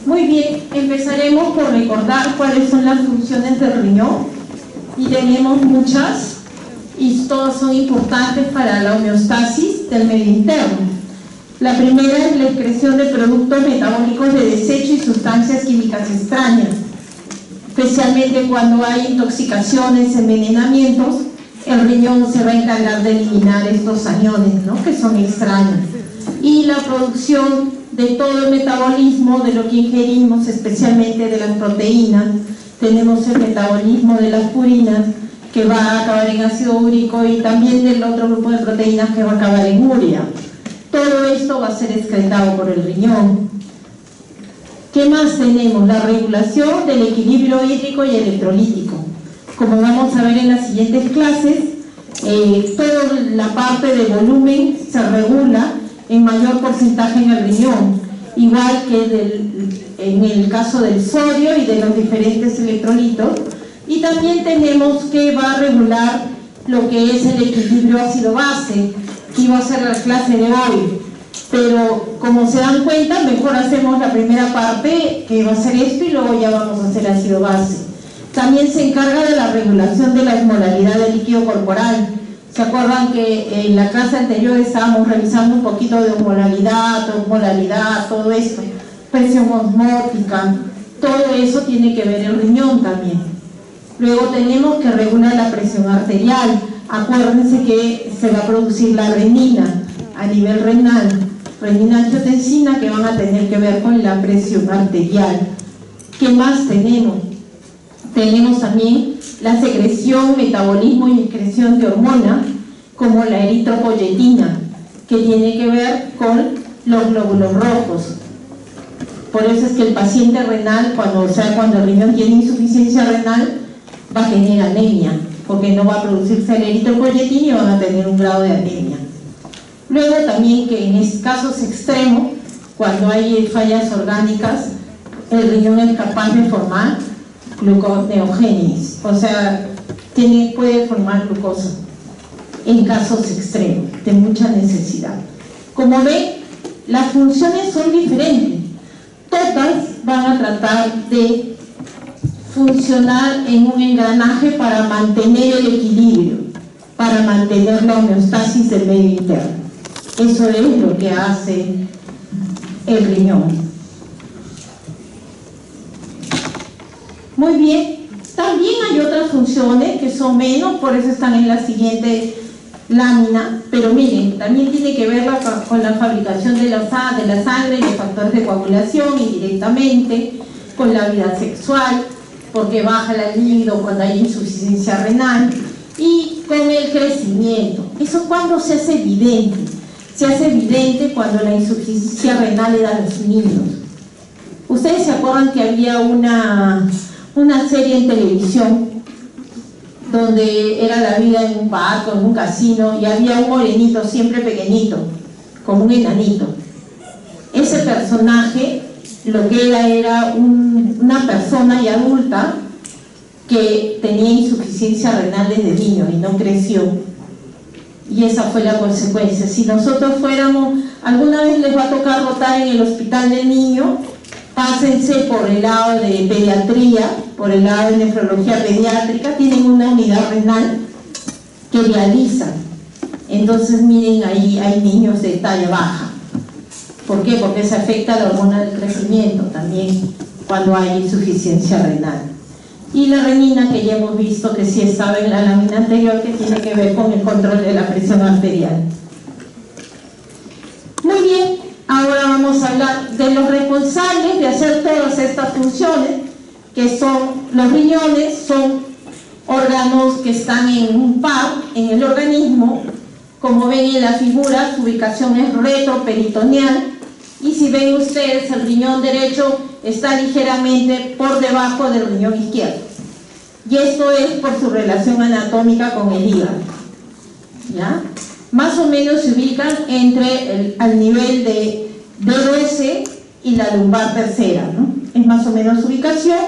Muy bien, empezaremos por recordar cuáles son las funciones del riñón, y tenemos muchas y todas son importantes para la homeostasis del medio interno. La primera es la excreción de productos metabólicos de desecho y sustancias químicas extrañas, especialmente cuando hay intoxicaciones, envenenamientos. El riñón se va a encargar de eliminar estos aniones, ¿no?, que son extraños, y la producción de todo el metabolismo de lo que ingerimos, especialmente de las proteínas. Tenemos el metabolismo de las purinas, que va a acabar en ácido úrico, y también del otro grupo de proteínas que va a acabar en urea. Todo esto va a ser excretado por el riñón. ¿Qué más tenemos? La regulación del equilibrio hídrico y electrolítico. Como vamos a ver en las siguientes clases, toda la parte de volumen se regula en mayor porcentaje en el riñón, igual que en el caso del sodio y de los diferentes electrolitos. Y también tenemos que va a regular lo que es el equilibrio ácido-base, que iba a ser la clase de hoy, pero como se dan cuenta, mejor hacemos la primera parte, que va a ser esto, y luego ya vamos a hacer ácido-base. También se encarga de la regulación de la osmolaridad del líquido corporal. ¿Se acuerdan que en la clase anterior estábamos revisando un poquito de osmolaridad, todo esto? Presión osmótica, todo eso tiene que ver el riñón también. Luego tenemos que regular la presión arterial. Acuérdense que se va a producir la renina a nivel renal, renina-angiotensina, que van a tener que ver con la presión arterial. ¿Qué más tenemos? Tenemos también la secreción, metabolismo y excreción de hormonas, como la eritropoyetina, que tiene que ver con los glóbulos rojos. Por eso es que el paciente renal, cuando el riñón tiene insuficiencia renal, va a tener anemia, porque no va a producirse el eritropoyetina y van a tener un grado de anemia. Luego también que en casos extremos, cuando hay fallas orgánicas, el riñón es capaz de formar gluconeogénesis, o sea, puede formar glucosa en casos extremos de mucha necesidad. Como ven, las funciones son diferentes, todas van a tratar de funcionar en un engranaje para mantener el equilibrio, para mantener la homeostasis del medio interno. Eso es lo que hace el riñón. Muy bien, también hay otras funciones que son menos, por eso están en la siguiente lámina, pero miren, también tiene que ver con la fabricación de la sangre y los factores de coagulación, indirectamente, con la vida sexual, porque baja la libido cuando hay insuficiencia renal, y con el crecimiento. ¿Eso cuándo se hace evidente? Se hace evidente cuando la insuficiencia renal le da a los niños. Ustedes se acuerdan que había una serie en televisión donde era la vida en un barco, en un casino, y había un morenito siempre pequeñito, como un enanito. Ese personaje lo que era una persona ya adulta que tenía insuficiencia renal desde niño y no creció, y esa fue la consecuencia. Si nosotros fuéramos, alguna vez les va a tocar rotar en el hospital del niño, pásense por el lado de pediatría, por el lado de nefrología pediátrica, tienen una unidad renal que dializan. Entonces miren, ahí hay niños de talla baja. ¿Por qué? Porque se afecta la hormona del crecimiento también cuando hay insuficiencia renal. Y la renina, que ya hemos visto que sí estaba en la lámina anterior, que tiene que ver con el control de la presión arterial. Muy bien, ahora vamos a hablar de los responsables de hacer todas estas funciones, que son los riñones. Son órganos que están en un par en el organismo. Como ven en la figura, su ubicación es retroperitoneal, y si ven ustedes, el riñón derecho está ligeramente por debajo del riñón izquierdo, y esto es por su relación anatómica con el hígado, ¿ya? Más o menos se ubican al nivel de D12 y la lumbar tercera, ¿no? Es más o menos su ubicación.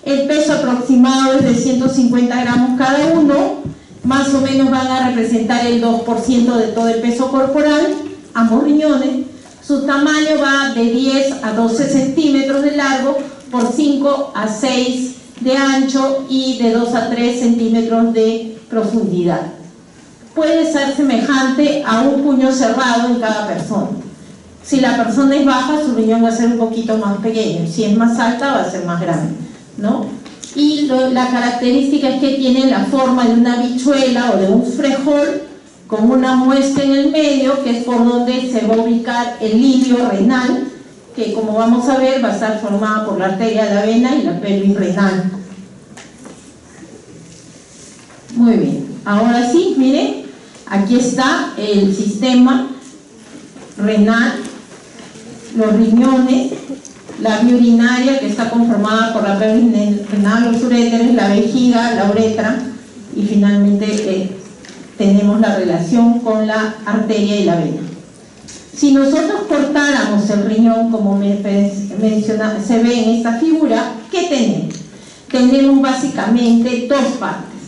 El peso aproximado es de 150 gramos cada uno, más o menos van a representar el 2% de todo el peso corporal, ambos riñones. Su tamaño va de 10 a 12 centímetros de largo por 5 a 6 de ancho y de 2 a 3 centímetros de profundidad. Puede ser semejante a un puño cerrado en cada persona. Si la persona es baja, su riñón va a ser un poquito más pequeño. Si es más alta, va a ser más grande, ¿no? Y la característica es que tiene la forma de una habichuela o de un frijol con una muesca en el medio, que es por donde se va a ubicar el ilio renal, que como vamos a ver va a estar formada por la arteria de la vena y la pelvis renal. Muy bien, ahora sí, miren, aquí está el sistema renal, los riñones, la vía urinaria, que está conformada por la pelvis renal, los uréteres, la vejiga, la uretra, y finalmente tenemos la relación con la arteria y la vena. Si nosotros cortáramos el riñón, como se ve en esta figura, ¿qué tenemos? Tenemos básicamente dos partes.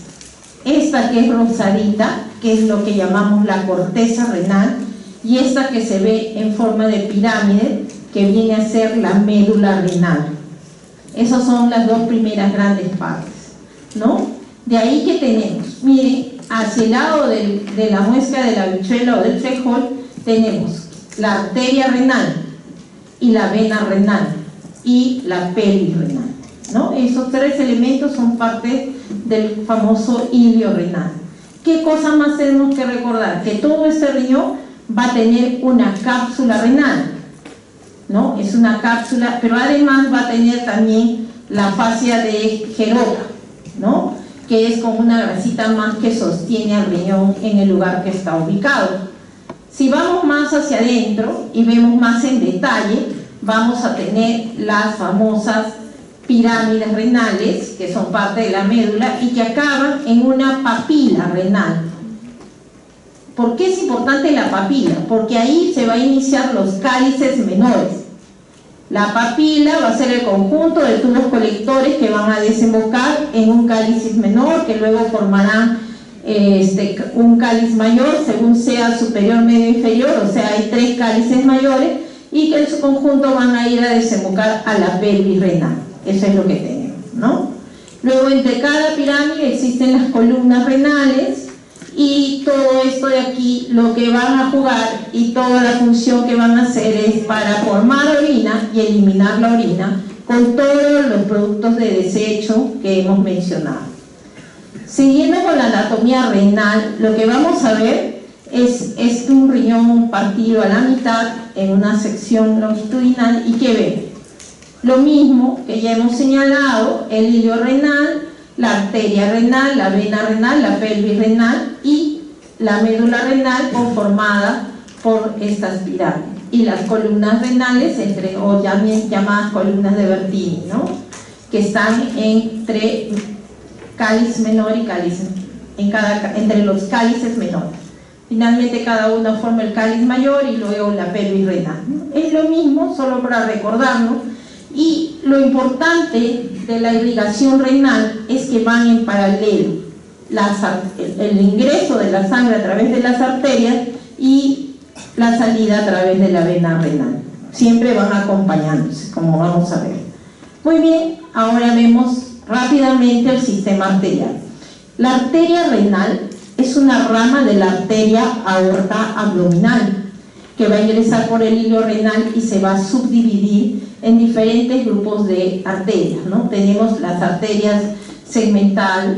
Esta que es rosadita, que es lo que llamamos la corteza renal, y esta que se ve en forma de pirámide, que viene a ser la médula renal. Esas son las dos primeras grandes partes, ¿no? De ahí que tenemos, miren, hacia el lado de la muesca de la habichuela o del frijol, tenemos la arteria renal y la vena renal y la pelvis renal, ¿no? Esos tres elementos son parte del famoso ilio renal. ¿Qué cosa más tenemos que recordar? Que todo este riñón va a tener una cápsula renal, ¿no? Es una cápsula, pero además va a tener también la fascia de Gerota, ¿no? Que es como una grasita más que sostiene al riñón en el lugar que está ubicado. Si vamos más hacia adentro y vemos más en detalle, vamos a tener las famosas pirámides renales, que son parte de la médula y que acaban en una papila renal. ¿Por qué es importante la papila? Porque ahí se va a iniciar los cálices menores. La papila va a ser el conjunto de tubos colectores que van a desembocar en un cáliz menor, que luego formarán un cáliz mayor, según sea superior, medio, inferior, o sea, hay 3 cálices mayores, y que en su conjunto van a ir a desembocar a la pelvis renal. Eso es lo que tenemos, ¿no? Luego, entre cada pirámide existen las columnas renales, y todo esto de aquí, lo que van a jugar y toda la función que van a hacer es para formar orina y eliminar la orina con todos los productos de desecho que hemos mencionado. Siguiendo con la anatomía renal, lo que vamos a ver es un riñón partido a la mitad en una sección longitudinal. ¿Y qué ven? Lo mismo que ya hemos señalado: el ilio renal, la arteria renal, la vena renal, la pelvis renal y la médula renal, conformada por estas pirámides, y las columnas renales, o llamadas columnas de Bertini, ¿no? Que están entre cáliz menor y cáliz, entre los cálices menores. Finalmente cada uno forma el cáliz mayor y luego la pelvis renal, ¿no? Es lo mismo, solo para recordarnos. Y lo importante de la irrigación renal es que van en paralelo el ingreso de la sangre a través de las arterias y la salida a través de la vena renal. Siempre van acompañándose, como vamos a ver. Muy bien, ahora vemos rápidamente el sistema arterial. La arteria renal es una rama de la arteria aorta abdominal que va a ingresar por el hilo renal y se va a subdividir en diferentes grupos de arterias, ¿no? Tenemos las arterias segmentarias,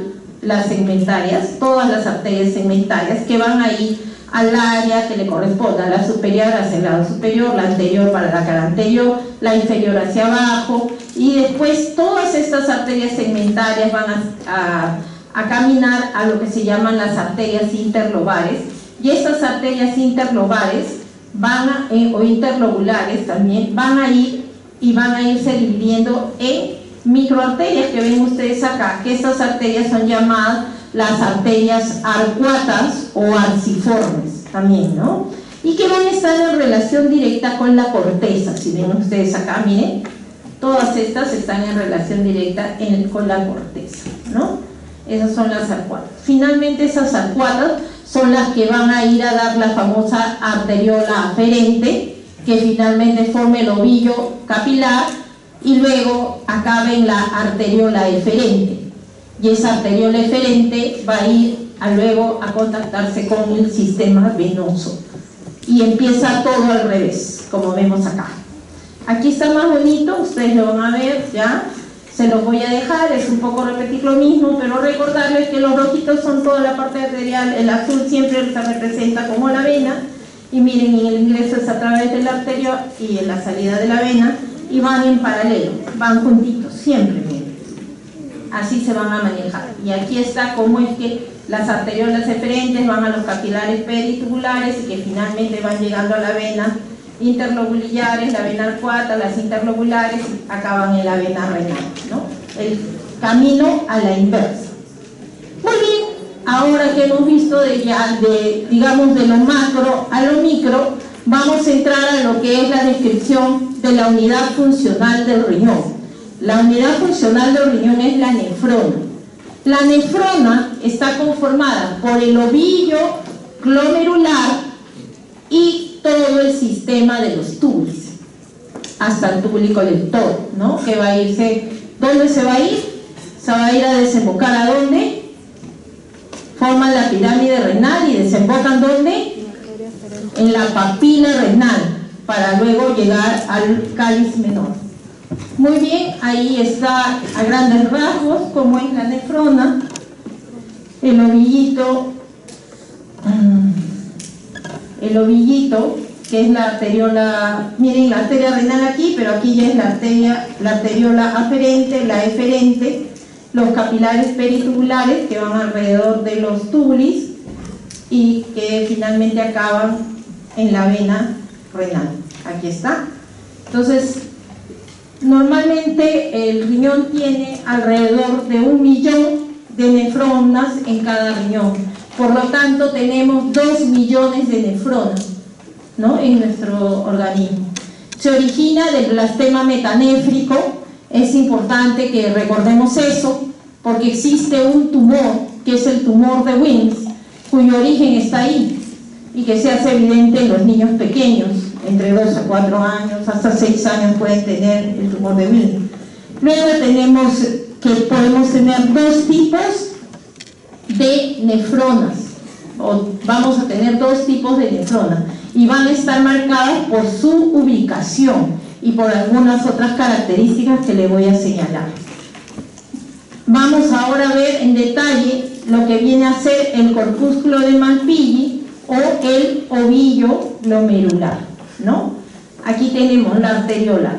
todas las arterias segmentarias que van a ir al área que le corresponda, la superior hacia el lado superior, la anterior para la cara anterior, la inferior hacia abajo, y después todas estas arterias segmentarias van a caminar a lo que se llaman las arterias interlobares, y estas arterias interlobares o interlobulares también van a ir y van a irse dividiendo en microarterias que ven ustedes acá, que estas arterias son llamadas las arterias arcuatas o arciformes también, ¿no? Y que van a estar en relación directa con la corteza. Si ven ustedes acá, miren, todas estas están en relación directa con la corteza, ¿no? Esas son las arcuatas. Finalmente, esas arcuatas son las que van a ir a dar la famosa arteriola aferente, que finalmente forme el ovillo capilar y luego acabe en la arteriola eferente. Y esa arteriola eferente va a ir luego a contactarse con el sistema venoso. Y empieza todo al revés, como vemos acá. Aquí está más bonito, ustedes lo van a ver ya. Se los voy a dejar, es un poco repetir lo mismo, pero recordarles que los rojitos son toda la parte arterial, el azul siempre se representa como la vena, y miren, el ingreso es a través de la arteria y en la salida de la vena, y van en paralelo, van juntitos, siempre, miren. Así se van a manejar. Y aquí está cómo es que las arteriolas eferentes van a los capilares peritubulares y que finalmente van llegando a la vena interlobulares, la vena arcuata, las interlobulares acaban en la vena renal, ¿no? El camino a la inversa. Muy bien, ahora que hemos visto digamos de lo macro a lo micro, vamos a entrar a lo que es la descripción de la unidad funcional del riñón. La unidad funcional del riñón es la nefrona. La nefrona está conformada por el ovillo glomerular y todo el sistema de los túbulos, hasta el túbulo colector, ¿no? Que va a irse, ¿dónde se va a ir? Se va a ir a desembocar ¿a dónde? Forman la pirámide renal y desembocan ¿dónde? En la papila renal, para luego llegar al cáliz menor. Muy bien, ahí está a grandes rasgos cómo es la nefrona, el ovillito, que es la arteriola, miren la arteria renal aquí, pero aquí ya es la arteriola aferente, la eferente, los capilares peritubulares que van alrededor de los túbulos y que finalmente acaban en la vena renal. Aquí está. Entonces, normalmente el riñón tiene alrededor de 1 millón de nefronas en cada riñón. Por lo tanto, tenemos 2 millones de nefronas, ¿no? En nuestro organismo. Se origina del blastema metanéfrico. Es importante que recordemos eso, porque existe un tumor, que es el tumor de Wilms, cuyo origen está ahí, y que se hace evidente en los niños pequeños, entre 2 a 4 años, hasta 6 años pueden tener el tumor de Wilms. Luego tenemos que podemos tener 2 tipos de nefronas, o vamos a tener 2 tipos de nefronas, y van a estar marcadas por su ubicación y por algunas otras características que le voy a señalar. Vamos ahora a ver en detalle lo que viene a ser el corpúsculo de Malpighi o el ovillo glomerular, ¿no? Aquí tenemos la arteriola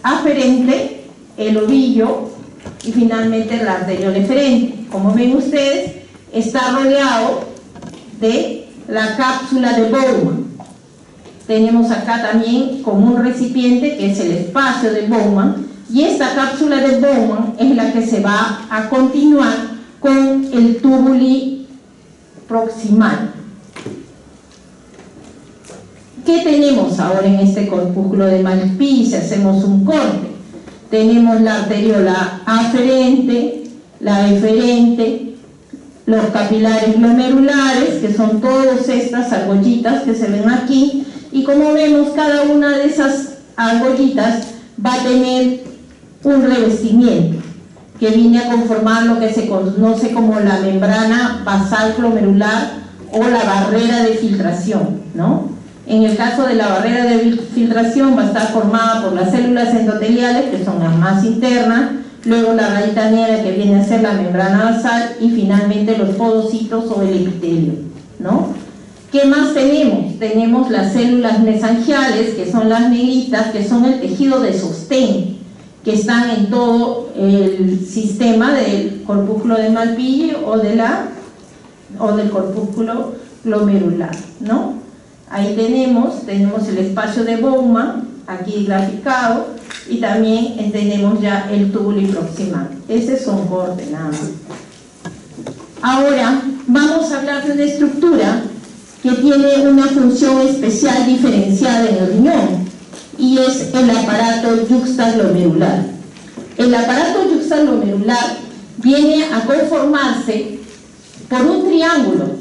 aferente, el ovillo y finalmente la arteriola eferente. Como ven ustedes, está rodeado de la cápsula de Bowman. Tenemos acá también como un recipiente que es el espacio de Bowman, y esta cápsula de Bowman es la que se va a continuar con el túbulo proximal. ¿Qué tenemos ahora en este corpúsculo de Malpighi si hacemos un corte? Tenemos la arteriola aferente, la eferente, los capilares glomerulares, que son todas estas argollitas que se ven aquí, y como vemos, cada una de esas argollitas va a tener un revestimiento que viene a conformar lo que se conoce como la membrana basal glomerular o la barrera de filtración, ¿no? En el caso de la barrera de filtración va a estar formada por las células endoteliales, que son las más internas, luego la rayita negra que viene a ser la membrana basal y finalmente los podocitos o el epitelio, ¿no? ¿Qué más tenemos? Tenemos las células mesangiales, que son las negritas, que son el tejido de sostén, que están en todo el sistema del corpúsculo de Malpighi o del corpúsculo glomerular, ¿no? Ahí tenemos el espacio de Bowman, aquí graficado, y también tenemos ya el túbulo proximal. Ese es un corte nada más. Ahora vamos a hablar de una estructura que tiene una función especial diferenciada en el riñón, y es el aparato yuxtaglomerular. El aparato yuxtaglomerular viene a conformarse por un triángulo.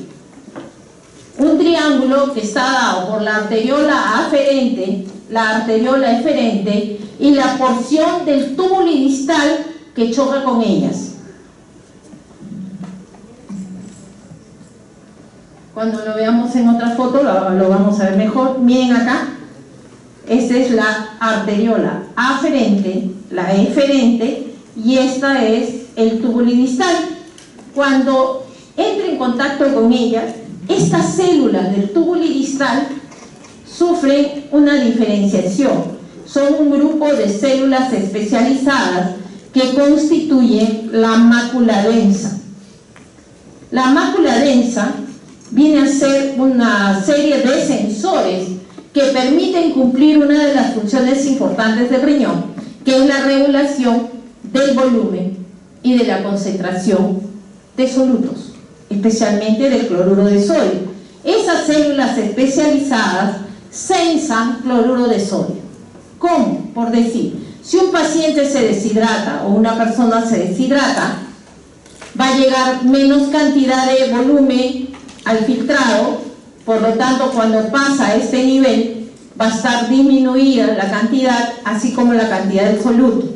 un triángulo que está dado por la arteriola aferente, la arteriola eferente y la porción del túbulo distal que choca con ellas. Cuando lo veamos en otra foto lo vamos a ver mejor. Miren acá, esta es la arteriola aferente, la eferente, y esta es el túbulo distal. Cuando entra en contacto con ellas, estas células del túbulo distal sufren una diferenciación. Son un grupo de células especializadas que constituyen la mácula densa. La mácula densa viene a ser una serie de sensores que permiten cumplir una de las funciones importantes del riñón, que es la regulación del volumen y de la concentración de solutos, especialmente del cloruro de sodio. Esas células especializadas sensan cloruro de sodio. ¿Cómo? Por decir, si un paciente se deshidrata o una persona se deshidrata, va a llegar menos cantidad de volumen al filtrado, por lo tanto cuando pasa a este nivel va a estar disminuida la cantidad, así como la cantidad del soluto.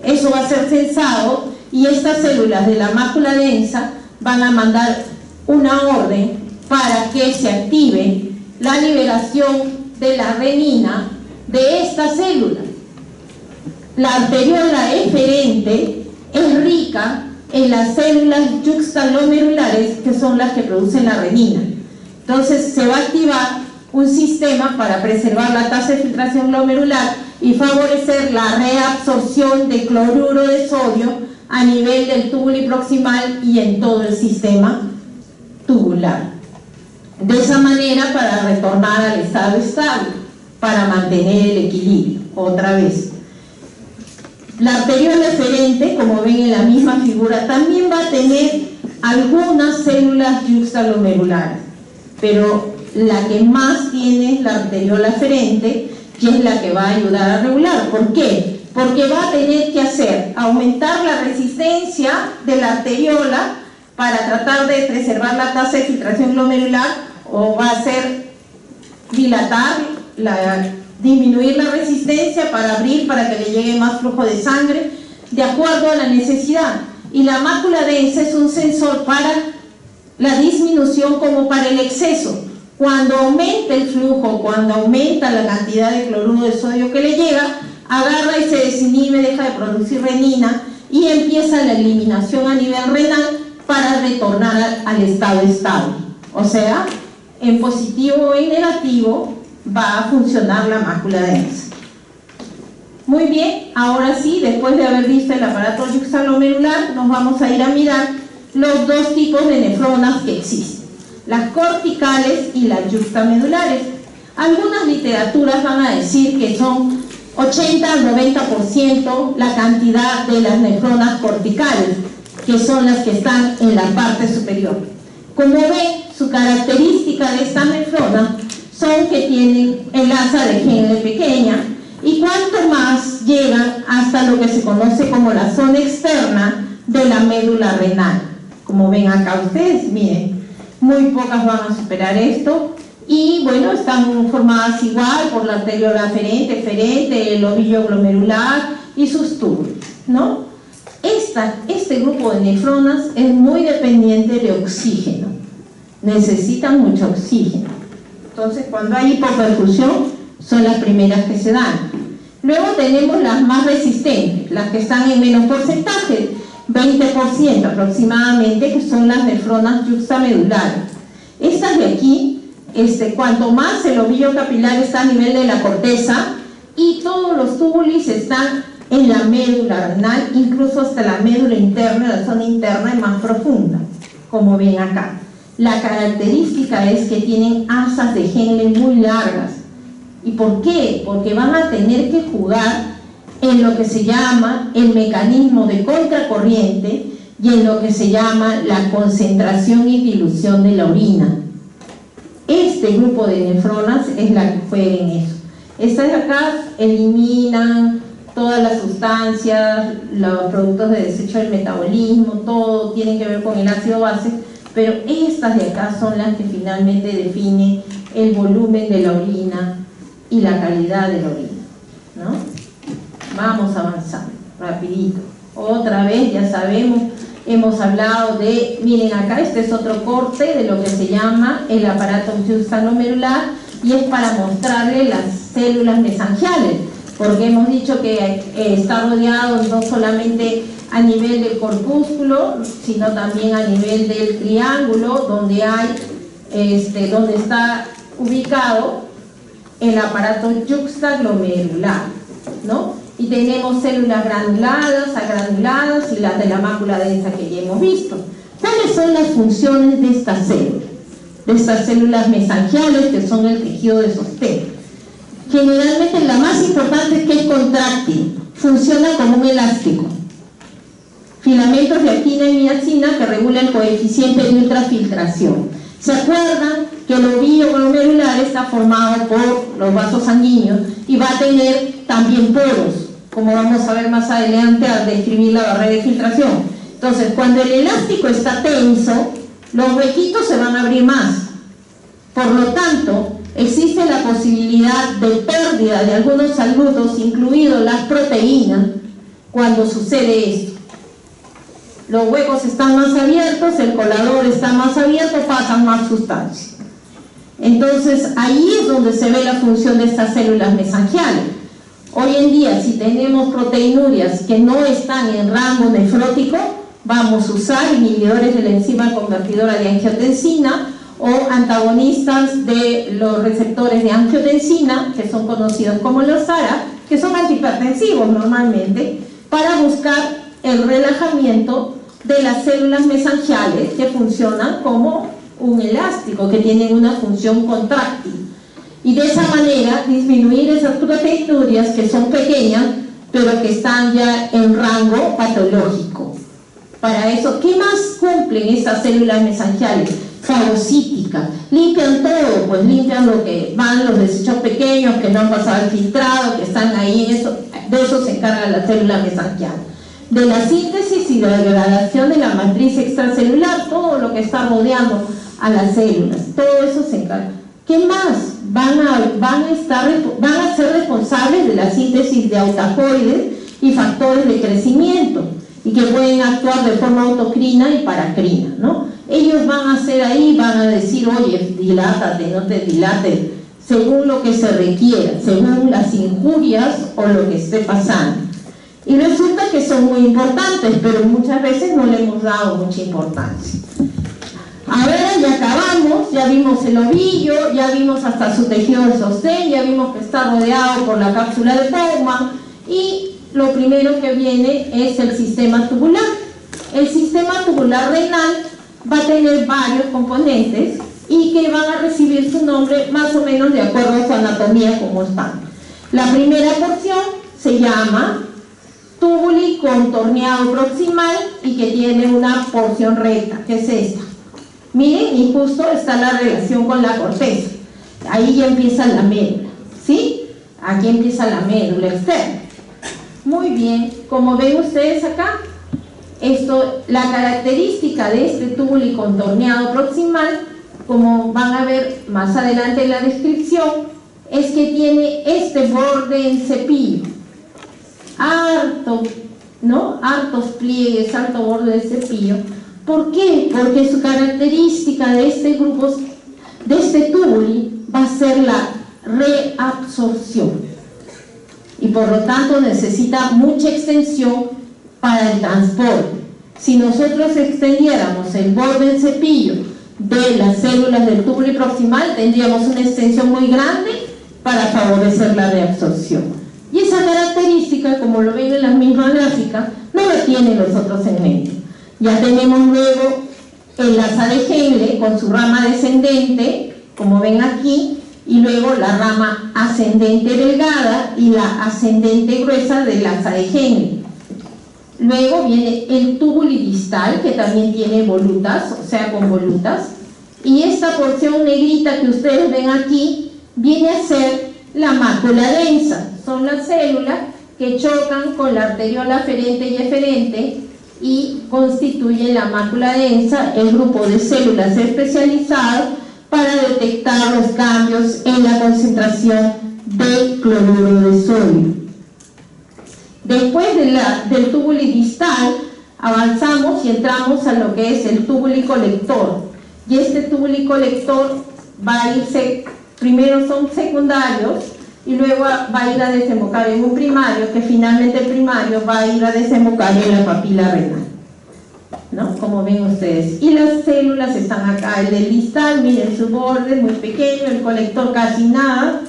Eso va a ser sensado y estas células de la mácula densa van a mandar una orden para que se active la liberación de la renina de esta célula. La arteriola eferente es rica en las células yuxtaglomerulares, que son las que producen la renina. Entonces se va a activar un sistema para preservar la tasa de filtración glomerular y favorecer la reabsorción de cloruro de sodio a nivel del túbulo proximal y en todo el sistema tubular. De esa manera, para retornar al estado estable, para mantener el equilibrio. Otra vez, la arteriola eferente, como ven en la misma figura, también va a tener algunas células yuxtaglomerulares, pero la que más tiene es la arteriola eferente, que es la que va a ayudar a regular. ¿Por qué? Porque va a tener que aumentar la resistencia de la arteriola para tratar de preservar la tasa de filtración glomerular, o va a hacer dilatar, disminuir la resistencia para abrir, para que le llegue más flujo de sangre, de acuerdo a la necesidad. Y la mácula densa es un sensor para la disminución como para el exceso. Cuando aumenta el flujo, cuando aumenta la cantidad de cloruro de sodio que le llega, agarra y se desinhibe, deja de producir renina y empieza la eliminación a nivel renal para retornar al estado estable. O sea, en positivo o en negativo va a funcionar la mácula densa. Muy bien, ahora sí, después de haber visto el aparato yuxtaglomerular, nos vamos a ir a mirar los dos tipos de nefronas que existen, las corticales y las yuxtamedulares. Algunas literaturas van a decir que son 80 al 90% la cantidad de las nefronas corticales, que son las que están en la parte superior. Como ven, su característica de esta nefrona son que tienen el asa de Henle pequeña, y cuanto más llegan hasta lo que se conoce como la zona externa de la médula renal. Como ven acá ustedes, miren, muy pocas van a superar esto, y bueno, están formadas igual por la arteriola eferente, el ovillo glomerular y sus túbulos, ¿no? Este grupo de nefronas es muy dependiente de oxígeno, necesitan mucho oxígeno. Entonces, cuando hay hipoperfusión, son las primeras que se dan. Luego tenemos las más resistentes, las que están en menos porcentaje, 20% aproximadamente, que son las nefronas yuxtamedulares. Estas de aquí, cuanto más el ovillo capilar está a nivel de la corteza y todos los túbulos están en la médula renal, incluso hasta la médula interna, la zona interna es más profunda, como ven acá. La característica es que tienen asas de Henle muy largas. ¿Y por qué? Porque van a tener que jugar en lo que se llama el mecanismo de contracorriente y en lo que se llama la concentración y dilución de la orina. Este grupo de nefronas es la que juega en eso. Estas de acá eliminan todas las sustancias, los productos de desecho del metabolismo, todo tiene que ver con el ácido base, pero estas de acá son las que finalmente definen el volumen de la orina y la calidad de la orina, ¿no? Vamos avanzando, rapidito. Otra vez, ya sabemos, hemos hablado de, miren acá, este es otro corte de lo que se llama el aparato juxtaglomerular, y es para mostrarle las células mesangiales, porque hemos dicho que está rodeado no solamente a nivel del corpúsculo, sino también a nivel del triángulo, donde donde está ubicado el aparato juxtaglomerular, ¿no? Y tenemos células granuladas, agranuladas y las de la mácula densa que ya hemos visto. ¿Cuáles son las funciones de estas células? De estas células mesangiales, que son el tejido de sostén. Generalmente la más importante es que es contráctil, funciona como un elástico. Filamentos de actina y miacina que regulan el coeficiente de ultrafiltración. ¿Se acuerdan que el ovillo glomerular está formado por los vasos sanguíneos y va a tener también poros, como vamos a ver más adelante al describir la barrera de filtración? Entonces, cuando el elástico está tenso, los huequitos se van a abrir más. Por lo tanto, existe la posibilidad de pérdida de algunos saludos, incluidos las proteínas, cuando sucede esto. Los huecos están más abiertos, el colador está más abierto, pasan más sustancias. Entonces, ahí es donde se ve la función de estas células mesangiales. Hoy en día, si tenemos proteinurias que no están en rango nefrótico, vamos a usar inhibidores de la enzima convertidora de angiotensina o antagonistas de los receptores de angiotensina, que son conocidos como los ARA, que son antihipertensivos normalmente, para buscar el relajamiento de las células mesangiales que funcionan como un elástico, que tienen una función contráctil, y de esa manera disminuir esas proteinurias que son pequeñas pero que están ya en rango patológico. Para eso, ¿qué más cumplen estas células mesangiales? Fagocíticas, limpian todo, pues limpian lo que van, los desechos pequeños que no han pasado el filtrado, que están ahí, de eso se encarga la célula mesangial. De la síntesis y de la degradación de la matriz extracelular, todo lo que está rodeando a las células, todo eso se encarga. ¿Qué más? Van a ser responsables de la síntesis de autacoides y factores de crecimiento, y que pueden actuar de forma autocrina y paracrina, ¿no? Ellos van a hacer ahí, van a decir, oye, dilátate, no te dilates, según lo que se requiera, según las injurias o lo que esté pasando. Y resulta que son muy importantes, pero muchas veces no le hemos dado mucha importancia. Ahora ya acabamos, ya vimos el ovillo, ya vimos hasta su tejido de sostén, ya vimos que está rodeado por la cápsula de Bowman, y lo primero que viene es el sistema tubular. El sistema tubular renal va a tener varios componentes y que van a recibir su nombre más o menos de acuerdo a su anatomía como están. La primera porción se llama túbuli contorneado proximal y que tiene una porción recta, que es esta. Miren, y justo está la relación con la corteza. Ahí ya empieza la médula, ¿sí? Aquí empieza la médula externa. Muy bien, como ven ustedes acá, la característica de este túbulo contorneado proximal, como van a ver más adelante en la descripción, es que tiene este borde en cepillo, hartos pliegues, harto borde de cepillo. ¿Por qué? Porque su característica de este grupo, de este túbuli, va a ser la reabsorción, y por lo tanto necesita mucha extensión para el transporte. Si nosotros extendiéramos el borde en cepillo de las células del túbulo proximal, tendríamos una extensión muy grande para favorecer la reabsorción. Y esa característica, como lo ven en las mismas gráficas, no la tienen los otros segmentos. Ya tenemos luego el asa de Henle con su rama descendente, como ven aquí, y luego la rama ascendente delgada y la ascendente gruesa del asa de Henle. Luego viene el túbulo distal, que también tiene volutas, o sea, con volutas, y esta porción negrita que ustedes ven aquí viene a ser la mácula densa. Son las células que chocan con la arteriola aferente y eferente y constituyen la mácula densa, el grupo de células especializado para detectar los cambios en la concentración de cloruro de sodio. Después del túbulo distal avanzamos y entramos a lo que es el túbulo colector, y este túbulo colector va a irse, primero son secundarios y luego va a ir a desembocar en un primario, que finalmente el primario va a ir a desembocar en la papila renal, ¿no? Como ven ustedes, y las células están acá. El del distal, miren su borde muy pequeño, el colector casi nada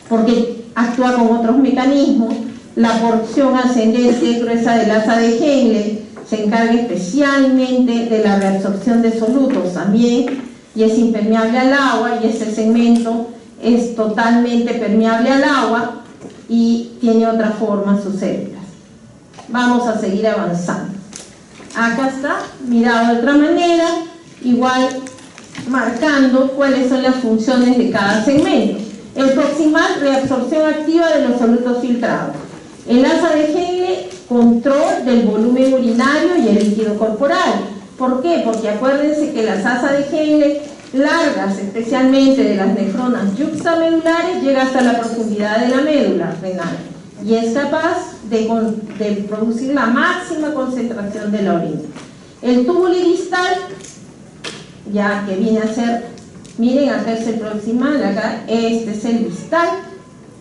porque actúa con otros mecanismos. La porción ascendente gruesa del asa de Henle se encarga especialmente de la reabsorción de solutos también, y es impermeable al agua, y este segmento es totalmente permeable al agua y tiene otra forma sus células. Vamos a seguir avanzando. Acá está, mirado de otra manera, igual marcando cuáles son las funciones de cada segmento. El proximal, reabsorción activa de los solutos filtrados. El asa de Henle, control del volumen urinario y el líquido corporal. ¿Por qué? Porque acuérdense que las asas de Henle largas, especialmente de las nefronas yuxtamedulares, llega hasta la profundidad de la médula renal y es capaz de producir la máxima concentración de la orina. El túbulo distal, ya que viene a ser, miren, acá es el proximal, acá este es el distal,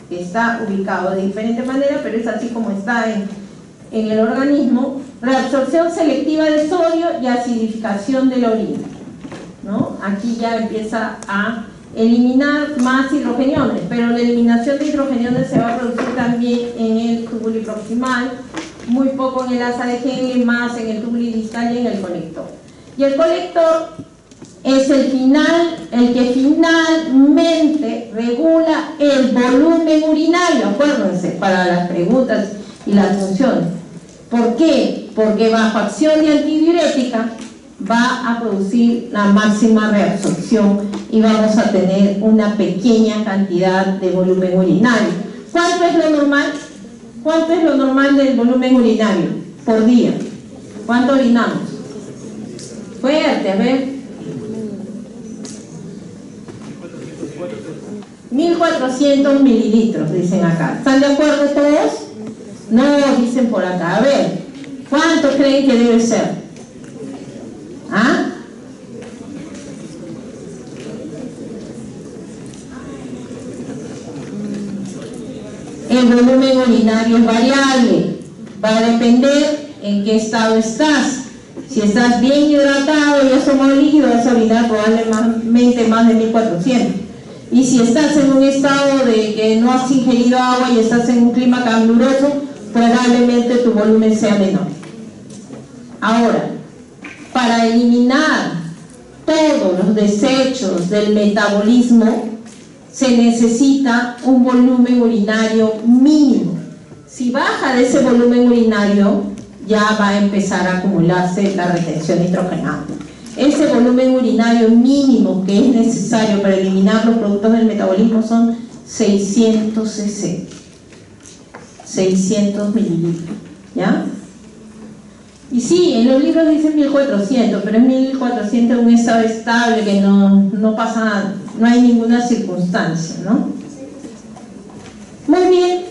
que está ubicado de diferente manera, pero es así como está en el organismo. Reabsorción selectiva de sodio y acidificación de la orina, ¿no? Aquí ya empieza a eliminar más hidrogeniones, pero la eliminación de hidrogeniones se va a producir también en el túbulo proximal, muy poco en el asa de Henle, más en el túbulo distal y en el colector. Y el colector es el que finalmente regula el volumen urinario, acuérdense, para las preguntas y las funciones. ¿Por qué? Porque bajo acción de antidiurética va a producir la máxima reabsorción y vamos a tener una pequeña cantidad de volumen urinario. ¿Cuánto es lo normal? ¿Cuánto es lo normal del volumen urinario por día? ¿Cuánto orinamos? Fuerte, a ver. 1400 mililitros, dicen acá. ¿Están de acuerdo todos? No, dicen por acá. A ver, ¿cuánto creen que debe ser? ¿Ah? El volumen urinario es variable, va a depender en qué estado estás. Si estás bien hidratado y eso muy líquido, vas a orinar probablemente más de 1400. Y si estás en un estado de que no has ingerido agua y estás en un clima caluroso, probablemente tu volumen sea menor. Ahora, para eliminar todos los desechos del metabolismo se necesita un volumen urinario mínimo. Si baja de ese volumen urinario, ya va a empezar a acumularse la retención nitrogenada. Ese volumen urinario mínimo que es necesario para eliminar los productos del metabolismo son 600 cc, 600 mililitros, ¿ya? Y sí, en los libros dicen 1400, pero es 1400 en un estado estable, que no pasa nada, no hay ninguna circunstancia, ¿no? Muy bien.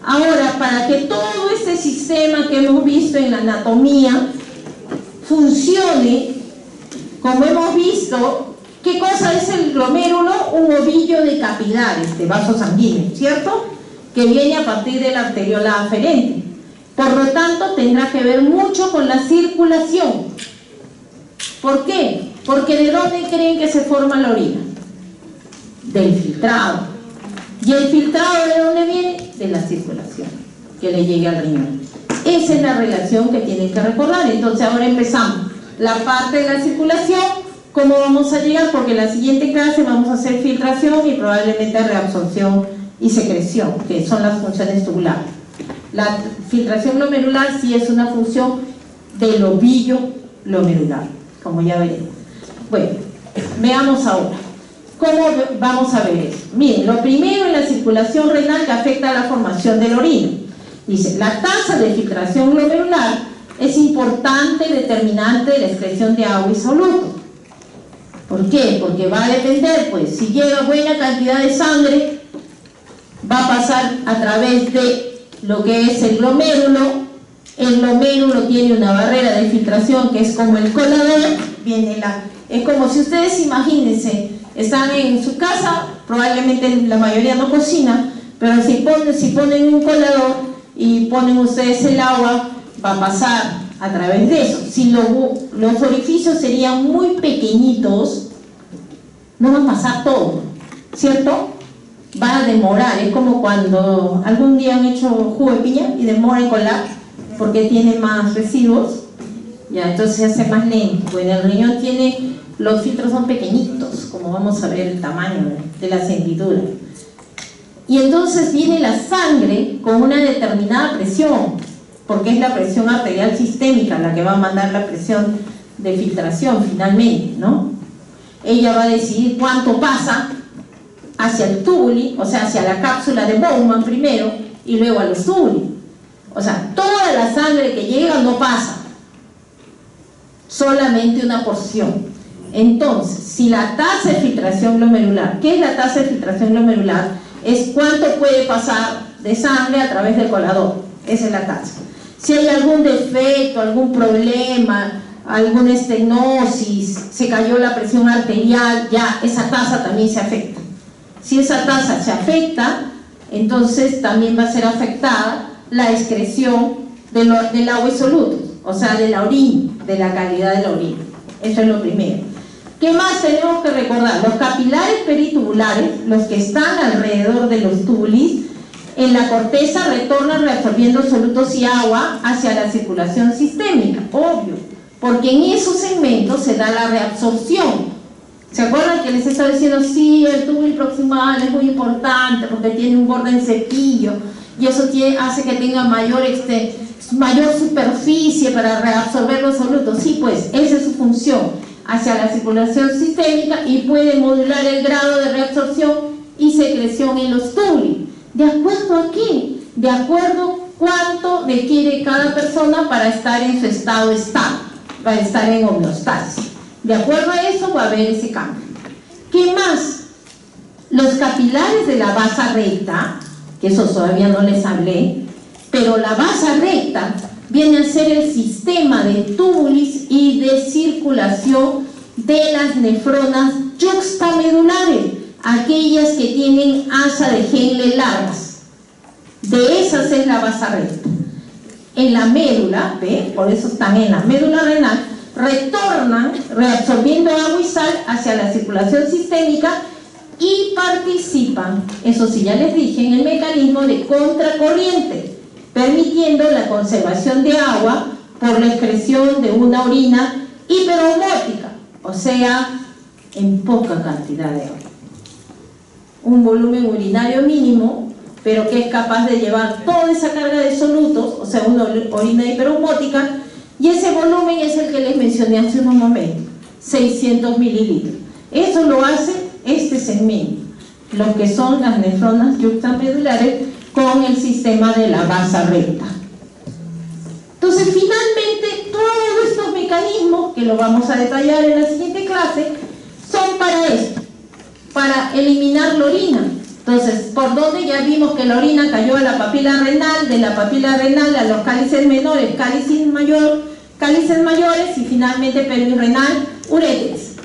Ahora, para que todo este sistema que hemos visto en la anatomía funcione, como hemos visto, ¿qué cosa es el glomérulo? Un ovillo de capilares, de vasos sanguíneos, ¿cierto? Que viene a partir de la arteriola aferente. Por lo tanto, tendrá que ver mucho con la circulación. ¿Por qué? Porque ¿de dónde creen que se forma la orina? Del filtrado. ¿Y el filtrado de dónde viene? De la circulación, que le llegue al riñón. Esa es la relación que tienen que recordar. Entonces ahora empezamos la parte de la circulación. ¿Cómo vamos a llegar? Porque en la siguiente clase vamos a hacer filtración y probablemente reabsorción y secreción, que son las funciones tubulares. La filtración glomerular sí es una función del ovillo glomerular, como ya veremos. Bueno, veamos ahora cómo vamos a ver eso. Miren, lo primero en la circulación renal que afecta a la formación de la orina. Dice, la tasa de filtración glomerular es importante determinante de la excreción de agua y soluto. ¿Por qué? Porque va a depender, pues, si llega buena cantidad de sangre, va a pasar a través de lo que es el glomérulo. El glomérulo tiene una barrera de filtración que es como el colador. Es como si ustedes imagínense, están en su casa, probablemente la mayoría no cocina, pero si ponen un colador y ponen ustedes el agua, va a pasar a través de eso. Si los orificios serían muy pequeñitos, no va a pasar todo, ¿cierto? Va a demorar. Es como cuando algún día han hecho jugo de piña y demora en colar porque tiene más residuos, ya, entonces se hace más lento. Pues en el riñón los filtros son pequeñitos, como vamos a ver el tamaño de las hendiduras. Y entonces viene la sangre con una determinada presión, porque es la presión arterial sistémica la que va a mandar la presión de filtración finalmente, ¿no? Ella va a decidir cuánto pasa hacia el túbuli, o sea, hacia la cápsula de Bowman primero y luego a los túbulos. O sea, toda la sangre que llega no pasa, solamente una porción. Entonces, si la tasa de filtración glomerular, ¿qué es la tasa de filtración glomerular? Es cuánto puede pasar de sangre a través del colador. Esa es la tasa. Si hay algún defecto, algún problema, alguna estenosis, se cayó la presión arterial, ya esa tasa también se afecta. Si esa tasa se afecta, entonces también va a ser afectada la excreción del agua y solutos, o sea, de la orina, de la calidad de la orina. Eso es lo primero. ¿Qué más tenemos que recordar? Los capilares peritubulares, los que están alrededor de los túbulos, en la corteza retornan reabsorbiendo solutos y agua hacia la circulación sistémica, obvio, porque en esos segmentos se da la reabsorción. ¿Se acuerdan que les estaba diciendo, sí, el túbulo proximal es muy importante porque tiene un borde en cepillo y eso hace que tenga mayor superficie para reabsorber los solutos? Sí, pues, esa es su función, hacia la circulación sistémica, y puede modular el grado de reabsorción y secreción en los túbulos. ¿De acuerdo a qué? De acuerdo cuánto requiere cada persona para estar en su estado estable, para estar en homeostasis. De acuerdo a eso va a haber ese cambio. ¿Qué más? Los capilares de la vasa recta, que eso todavía no les hablé, pero la vasa recta viene a ser el sistema de túbulos y de circulación de las nefronas yuxtamedulares, aquellas que tienen asa de Henle largas. De esas es la vasa recta. En la médula, ¿ve? Por eso están en la médula renal, retornan reabsorbiendo agua y sal hacia la circulación sistémica y participan, eso sí ya les dije, en el mecanismo de contracorriente, permitiendo la conservación de agua por la excreción de una orina hiperosmótica, o sea, en poca cantidad de agua. Un volumen urinario mínimo, pero que es capaz de llevar toda esa carga de solutos, o sea, una orina hiperosmótica, y ese volumen es el que les mencioné hace unos momentos, 600 mililitros. Eso lo hace este segmento, lo que son las nefronas yuxtamedulares con el sistema de la vasa recta. Entonces, finalmente, todos estos mecanismos, que lo vamos a detallar en la siguiente clase, son para esto, para eliminar la orina. Entonces, por donde ya vimos que la orina cayó a la papila renal, de la papila renal a los cálices menores, cálices mayores y finalmente perirenal, uréteres.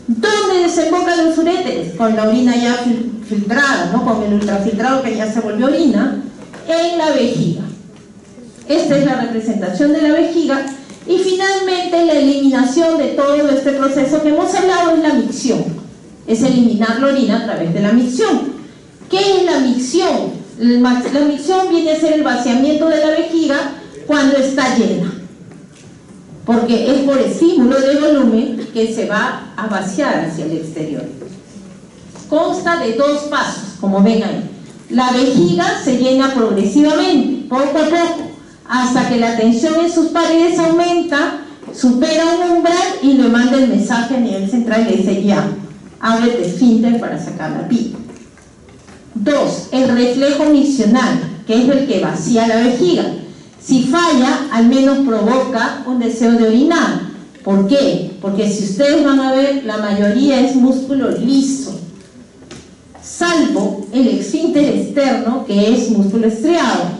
¿Dónde desembocan los uréteres? Con la orina ya filtrada, ¿no? Con el ultrafiltrado que ya se volvió orina, en la vejiga. Esta es la representación de la vejiga. Y finalmente la eliminación de todo este proceso que hemos hablado es la micción. Es eliminar la orina a través de la micción. ¿Qué es la micción? La micción viene a ser el vaciamiento de la vejiga cuando está llena, porque es por estímulo de volumen que se va a vaciar hacia el exterior. Consta de dos pasos, como ven ahí. La vejiga se llena progresivamente, poco a poco, hasta que la tensión en sus paredes aumenta, supera un umbral y le manda el mensaje a nivel central y le dice ya, ábrete esfínter para sacar la pila. 2. El reflejo miccional, que es el que vacía la vejiga. Si falla, al menos provoca un deseo de orinar. ¿Por qué? Porque si ustedes van a ver, la mayoría es músculo liso, salvo el esfínter externo, que es músculo estriado,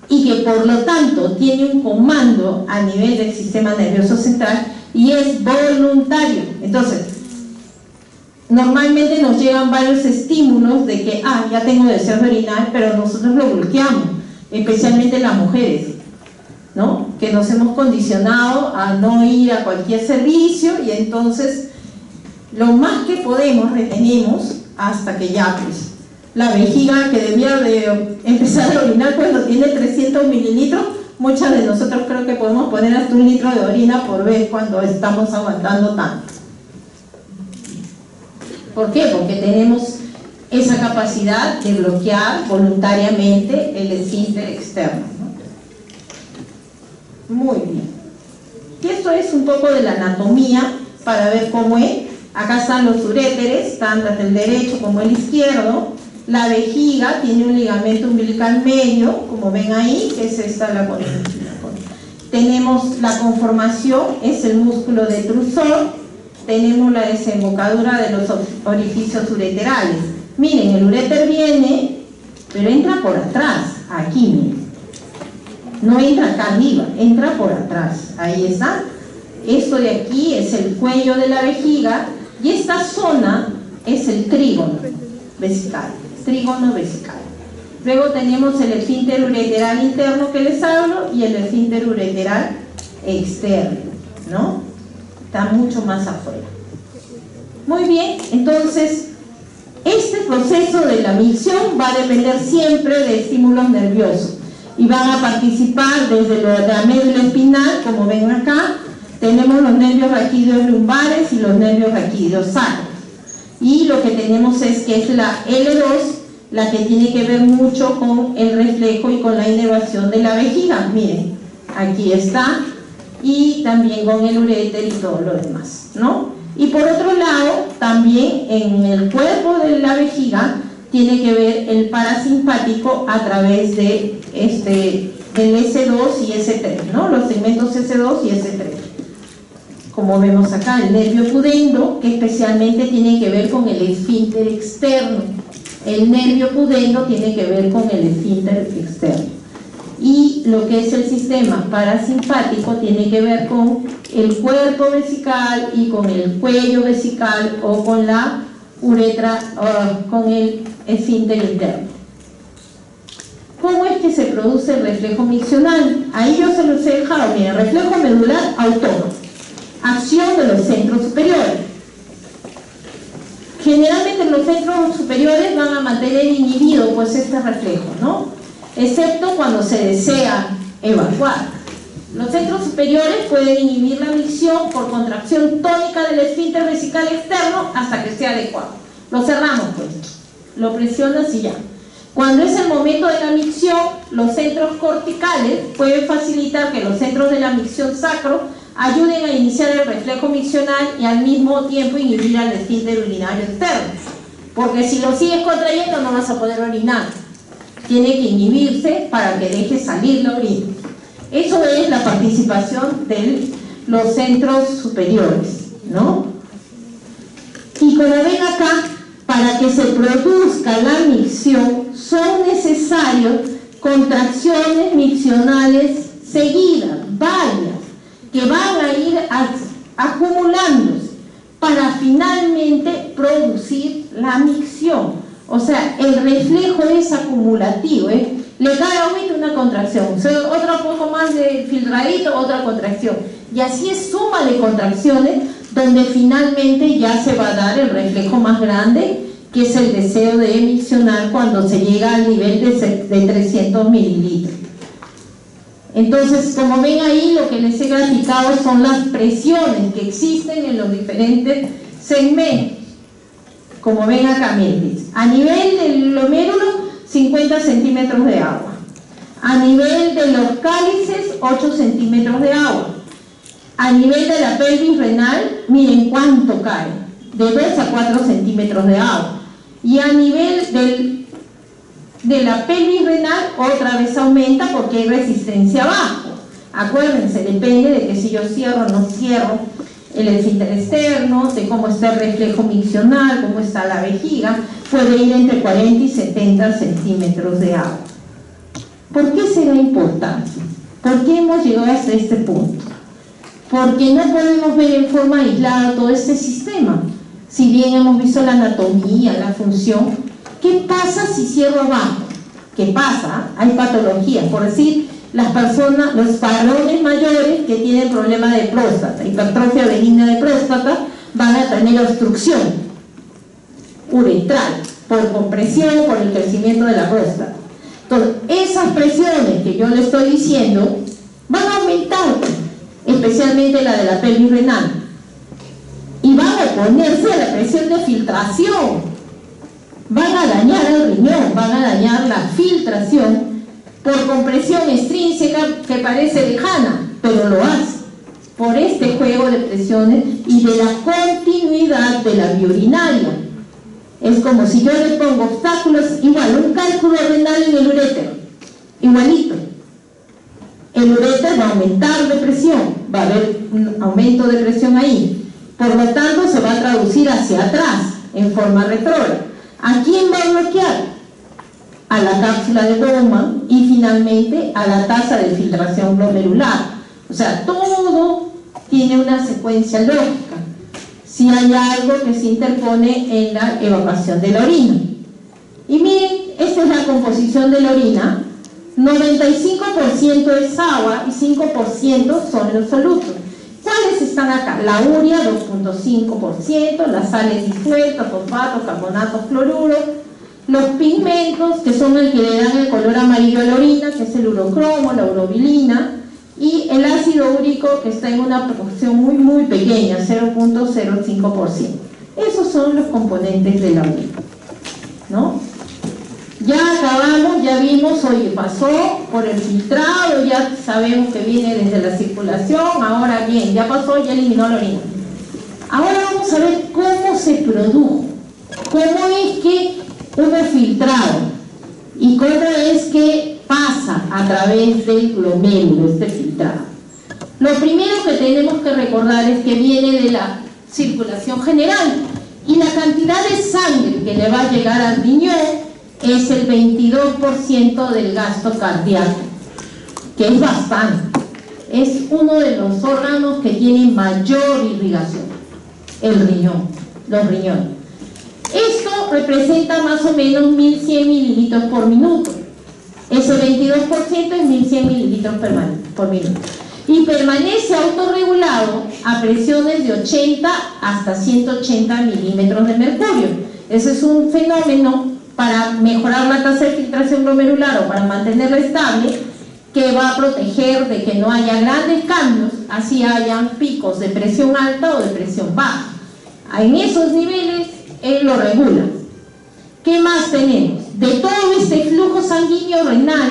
y que por lo tanto tiene un comando a nivel del sistema nervioso central y es voluntario. Entonces, normalmente nos llegan varios estímulos de que, ya tengo deseo de orinar, pero nosotros lo bloqueamos, especialmente las mujeres, ¿no? Que nos hemos condicionado a no ir a cualquier servicio y entonces lo más que podemos retenemos hasta que ya, pues, la vejiga que debía de empezar a orinar cuando tiene 300 mililitros, muchas de nosotros creo que podemos poner hasta 1 litro de orina por vez cuando estamos aguantando tanto. ¿Por qué? Porque tenemos esa capacidad de bloquear voluntariamente el esfínter externo, ¿no? Muy bien. Y esto es un poco de la anatomía para ver cómo es. Acá están los uréteres, tanto el derecho como el izquierdo. La vejiga tiene un ligamento umbilical medio, como ven ahí, que es esta la conexión. Tenemos la conformación, es el músculo detrusor. Tenemos la desembocadura de los orificios ureterales. Miren, el uréter viene, pero entra por atrás, aquí miren. No entra acá arriba, entra por atrás. Ahí está. Esto de aquí es el cuello de la vejiga y esta zona es el trígono vesical. Trígono vesical. Luego tenemos el esfínter ureteral interno que les hablo y el esfínter ureteral externo, ¿no? Está mucho más afuera. Muy bien, entonces este proceso de la micción va a depender siempre de estímulos nerviosos y van a participar desde la médula espinal, como ven acá. Tenemos los nervios raquídeos lumbares y los nervios raquídeos sacros. Y lo que tenemos es que es la L2 la que tiene que ver mucho con el reflejo y con la inervación de la vejiga. Miren, aquí está, y también con el uréter y todo lo demás, ¿no? Y por otro lado, también en el cuerpo de la vejiga tiene que ver el parasimpático a través de del S2 y S3, ¿no? Los segmentos S2 y S3. Como vemos acá, el nervio pudendo, que especialmente tiene que ver con el esfínter externo. El nervio pudendo tiene que ver con el esfínter externo. Y lo que es el sistema parasimpático tiene que ver con el cuerpo vesical y con el cuello vesical o con la uretra, con el esfínter interno. ¿Cómo es que se produce el reflejo miccional? Ahí yo se los he dejado. Miren, reflejo medular autónomo. Acción de los centros superiores. Generalmente los centros superiores van a mantener inhibido pues este reflejo, ¿no? Excepto cuando se desea evacuar. Los centros superiores pueden inhibir la micción por contracción tónica del esfínter vesical externo hasta que sea adecuado. Lo cerramos pues, lo presionas y ya. Cuando es el momento de la micción, los centros corticales pueden facilitar que los centros de la micción sacro ayuden a iniciar el reflejo miccional y al mismo tiempo inhibir al esfínter urinario externo. Porque si lo sigues contrayendo no vas a poder orinar. Tiene que inhibirse para que deje salir la orina. Eso es la participación de los centros superiores, ¿no? Y como ven acá, para que se produzca la micción son necesarias contracciones miccionales seguidas, varias, que van a ir acumulándose para finalmente producir la micción. O sea, el reflejo es acumulativo, le cae ahorita una contracción, otro poco más de filtradito, otra contracción, y así es suma de contracciones donde finalmente ya se va a dar el reflejo más grande, que es el deseo de miccionar cuando se llega al nivel de 300 mililitros. Entonces, como ven ahí, lo que les he graficado son las presiones que existen en los diferentes segmentos. Como ven acá, miren, a nivel del glomérulo, 50 centímetros de agua. A nivel de los cálices, 8 centímetros de agua. A nivel de la pelvis renal, miren cuánto cae, de 2 a 4 centímetros de agua. Y a nivel del de la pelvis renal otra vez aumenta porque hay resistencia abajo. Acuérdense, depende de que si yo cierro o no cierro el esfínter externo, de cómo está el reflejo miccional, cómo está la vejiga, puede ir entre 40 y 70 centímetros de agua. ¿Por qué será importante? ¿Por qué hemos llegado hasta este punto? Porque no podemos ver en forma aislada todo este sistema. Si bien hemos visto la anatomía, la función, ¿qué pasa si cierro abajo? ¿Qué pasa? Hay patologías, por decir, las personas, los varones mayores que tienen problema de próstata, hipertrofia benigna de próstata, van a tener obstrucción uretral por compresión, por el crecimiento de la próstata. Entonces, esas presiones que yo le estoy diciendo van a aumentar, especialmente la de la pelvis renal, y van a oponerse a la presión de filtración, van a dañar el riñón, van a dañar la filtración por compresión extrínseca que parece lejana, pero lo hace, por este juego de presiones y de la continuidad de la vía urinaria. Es como si yo le pongo obstáculos, igual, un cálculo renal en el uréter, igualito. El uréter va a aumentar de presión, va a haber un aumento de presión ahí. Por lo tanto, se va a traducir hacia atrás, en forma retrógrada. ¿A quién va a bloquear? A la cápsula de Bowman y finalmente a la tasa de filtración glomerular. O sea, todo tiene una secuencia lógica. Si hay algo que se interpone en la evacuación de la orina. Y miren, esta es la composición de la orina. 95% es agua y 5% son los solutos. ¿Cuáles están acá? La urea, 2.5%, las sales disueltas, fosfatos, carbonatos, cloruros, los pigmentos, que son el que le dan el color amarillo a la orina, que es el urocromo, la urobilina, y el ácido úrico, que está en una proporción muy pequeña, 0.05%. Esos son los componentes de la orina, ¿no? Ya acabamos, ya vimos, oye, pasó por el filtrado, ya sabemos que viene desde la circulación, ahora bien, ya pasó, ya eliminó la orina. Ahora vamos a ver cómo se produjo, cómo es que hubo filtrado y cómo es que pasa a través del glomérulo este filtrado. Lo primero que tenemos que recordar es que viene de la circulación general y la cantidad de sangre que le va a llegar al riñón es el 22% del gasto cardíaco, que es bastante. Es uno de los órganos que tiene mayor irrigación, el riñón, los riñones. Esto representa más o menos 1100 mililitros por minuto. Ese 22% es 1100 mililitros por minuto. Y permanece autorregulado a presiones de 80 hasta 180 milímetros de mercurio. Ese es un fenómeno para mejorar la tasa de filtración glomerular o para mantenerla estable, que va a proteger de que no haya grandes cambios, así hayan picos de presión alta o de presión baja. En esos niveles él lo regula. ¿Qué más tenemos? De todo este flujo sanguíneo renal,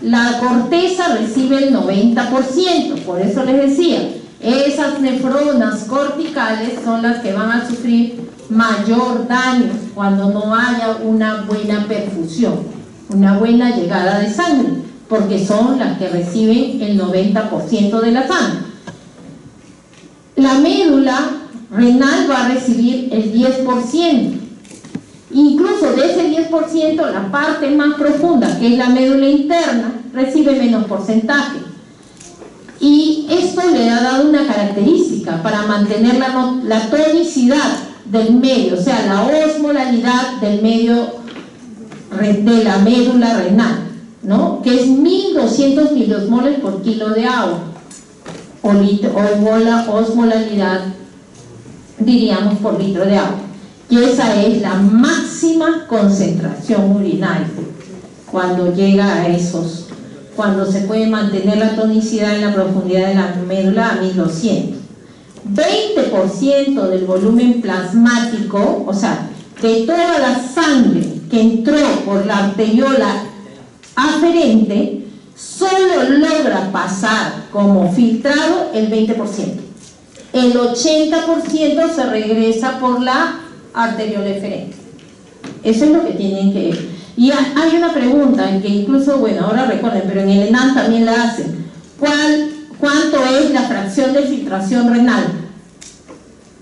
la corteza recibe el 90%, por eso les decía, esas nefronas corticales son las que van a sufrir mayor daño cuando no haya una buena perfusión, una buena llegada de sangre, porque son las que reciben el 90% de la sangre. La médula renal va a recibir el 10%, incluso de ese 10%, la parte más profunda, que es la médula interna, recibe menos porcentaje. Y esto le ha dado una característica para mantener la tonicidad del medio, o sea, la osmolalidad del medio de la médula renal, ¿no? Que es 1200 miliosmoles por kilo de agua, o osmolalidad, diríamos, por litro de agua. Y esa es la máxima concentración urinaria cuando llega a esos, cuando se puede mantener la tonicidad en la profundidad de la médula a 1200. 20% del volumen plasmático, o sea, de toda la sangre que entró por la arteriola aferente, solo logra pasar como filtrado el 20%. El 80% se regresa por la arteriola eferente. Eso es lo que tienen que ver. Y hay una pregunta que incluso, bueno, ahora recuerden, pero en el ENAM también la hacen. ¿Cuánto es la fracción de filtración renal?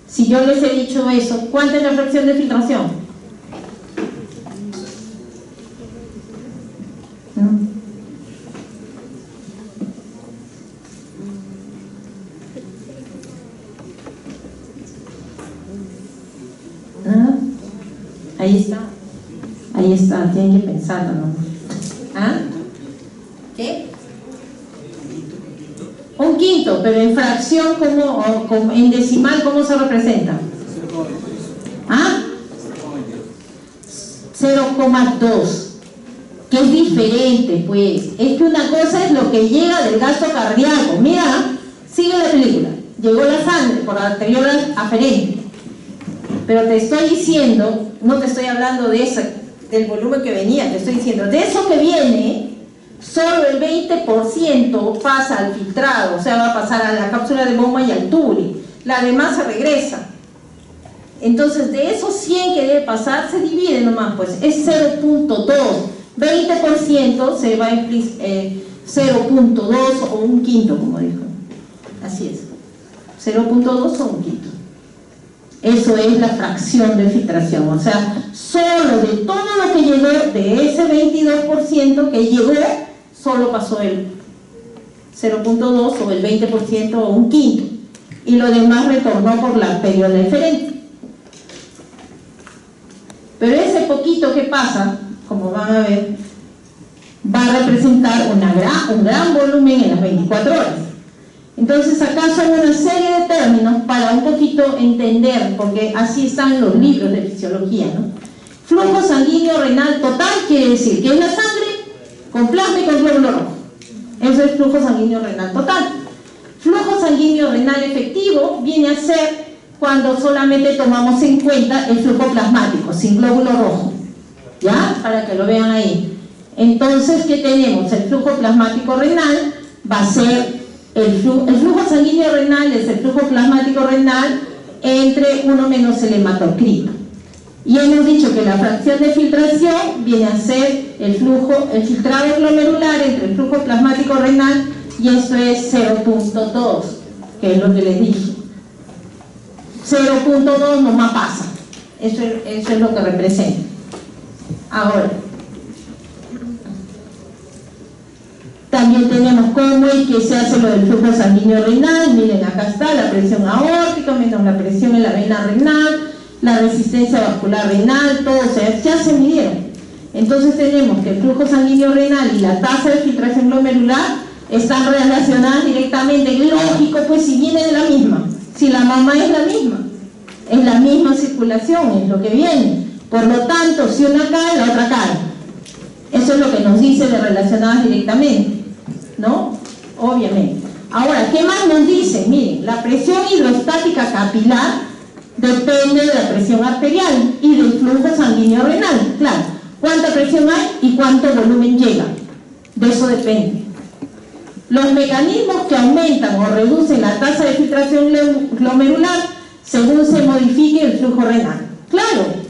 Si yo les he dicho eso, ¿cuánta es la fracción de filtración? ¿No? Ahí está, tienen que pensarlo, ¿no? ¿Ah? ¿Qué? Un quinto, pero en fracción, en decimal, ¿cómo se representa? ¿Ah? 0,2, que es diferente, pues. Es que una cosa es lo que llega del gasto cardíaco. Mira, sigue la película. Llegó la sangre por arteriol aferente. Pero te estoy diciendo, no te estoy hablando de ese, del volumen que venía, te estoy diciendo, de eso que viene, solo el 20% pasa al filtrado, o sea, va a pasar a la cápsula de bomba y al tule. La demás se regresa. Entonces, de esos 100 que debe pasar, se divide nomás, pues, es 0.2. 20% se va a 0.2 o un quinto, como dijo. Así es. 0.2 o un quinto. Eso es la fracción de filtración, o sea, solo de todo lo que llegó, de ese 22% que llegó, solo pasó el 0.2 o el 20% o un quinto, y lo demás retornó por la arteriola deferente. Pero ese poquito que pasa, como van a ver, va a representar un gran volumen en las 24 horas. Entonces acá son una serie de términos para un poquito entender, porque así están los libros de fisiología, ¿no? Flujo sanguíneo renal total quiere decir que es la sangre con plasma y con glóbulo rojo. Eso es flujo sanguíneo renal total. Flujo sanguíneo renal efectivo viene a ser cuando solamente tomamos en cuenta el flujo plasmático, sin glóbulo rojo. ¿Ya? Para que lo vean ahí. Entonces, ¿qué tenemos? El flujo plasmático renal va a ser el flujo sanguíneo renal es el flujo plasmático renal entre 1 menos el hematocrito. Y hemos dicho que la fracción de filtración viene a ser el filtrado glomerular entre el flujo plasmático renal, y esto es 0.2, que es lo que les dije. 0.2 nomás pasa. Eso es lo que representa. Ahora, también tenemos cómo es que se hace lo del flujo sanguíneo renal. Miren, acá está la presión aórtica, menos la presión en la vena renal, la resistencia vascular renal, todo, o sea, ya se midieron. Entonces tenemos que el flujo sanguíneo renal y la tasa de filtración glomerular están relacionadas directamente. Lógico, pues, si viene de la misma, si la mamá es la misma circulación, es lo que viene. Por lo tanto, si una cae, la otra cae. Eso es lo que nos dice de relacionadas directamente, ¿no? Obviamente. Ahora, ¿qué más nos dice? Miren, la presión hidrostática capilar depende de la presión arterial y del flujo sanguíneo renal. Claro, ¿cuánta presión hay y cuánto volumen llega? De eso depende. Los mecanismos que aumentan o reducen la tasa de filtración glomerular según se modifique el flujo renal. Claro,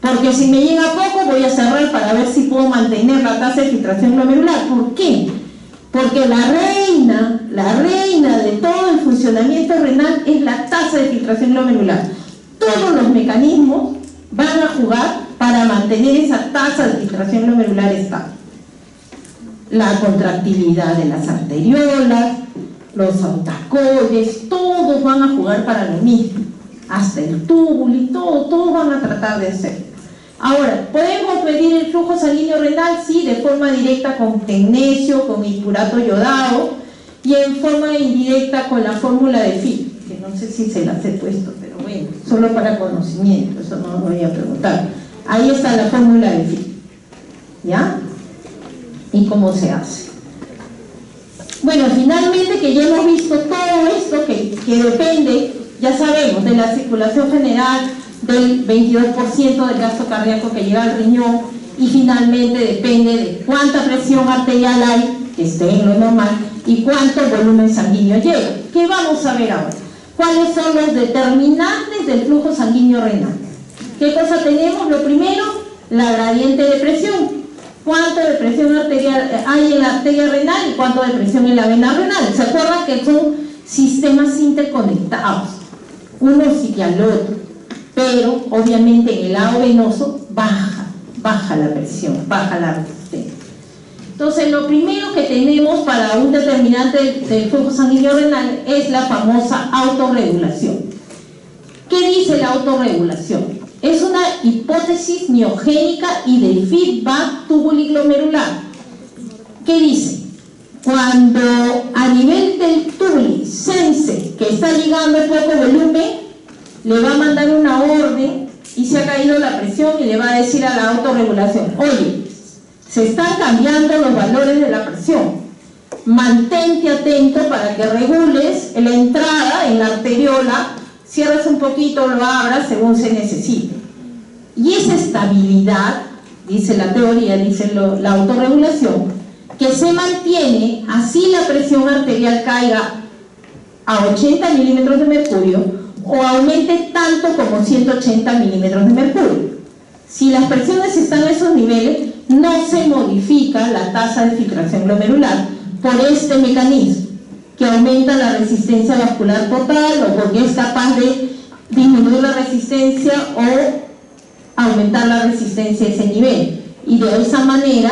porque si me llega poco voy a cerrar para ver si puedo mantener la tasa de filtración glomerular. ¿Por qué? Porque la reina de todo el funcionamiento renal es la tasa de filtración glomerular. Todos los mecanismos van a jugar para mantener esa tasa de filtración glomerular estable. La contractilidad de las arteriolas, los autacoides, todos van a jugar para lo mismo. Hasta el túbulo y todos van a tratar de hacer. Ahora, ¿podemos medir el flujo sanguíneo renal? Sí, de forma directa con tecnesio, con hipurato yodado, y en forma indirecta con la fórmula de Fick, que no sé si se las he puesto, pero bueno, solo para conocimiento, eso no lo voy a preguntar. Ahí está la fórmula de Fick, ¿ya? ¿Y cómo se hace? Bueno, finalmente que ya hemos visto todo esto que depende, ya sabemos, de la circulación general, del 22% del gasto cardíaco que llega al riñón, y finalmente depende de cuánta presión arterial hay, que esté en lo normal, y cuánto volumen sanguíneo llega. ¿Qué vamos a ver ahora? ¿Cuáles son los determinantes del flujo sanguíneo renal? ¿Qué cosa tenemos? Lo primero, la gradiente de presión. ¿Cuánto de presión arterial hay en la arteria renal y cuánto de presión en la vena renal? ¿Se acuerdan que son sistemas interconectados? Uno sigue al otro, pero obviamente en el lado venoso baja la presión, baja la resistencia. Entonces, lo primero que tenemos para un determinante del flujo sanguíneo renal es la famosa autorregulación. ¿Qué dice la autorregulación? Es una hipótesis miogénica y de feedback tubuliglomerular. ¿Qué dice? Cuando a nivel del tubuli sense que está llegando poco volumen, le va a mandar una orden y se ha caído la presión y le va a decir a la autorregulación: oye, se están cambiando los valores de la presión, mantente atento para que regules la entrada en la arteriola, cierras un poquito, lo abras según se necesite. Y esa estabilidad, dice la teoría, dice la autorregulación, que se mantiene así la presión arterial caiga a 80 milímetros de mercurio o aumente tanto como 180 milímetros de mercurio. Si las presiones están a esos niveles, no se modifica la tasa de filtración glomerular por este mecanismo, que aumenta la resistencia vascular total o porque es capaz de disminuir la resistencia o aumentar la resistencia a ese nivel, y de esa manera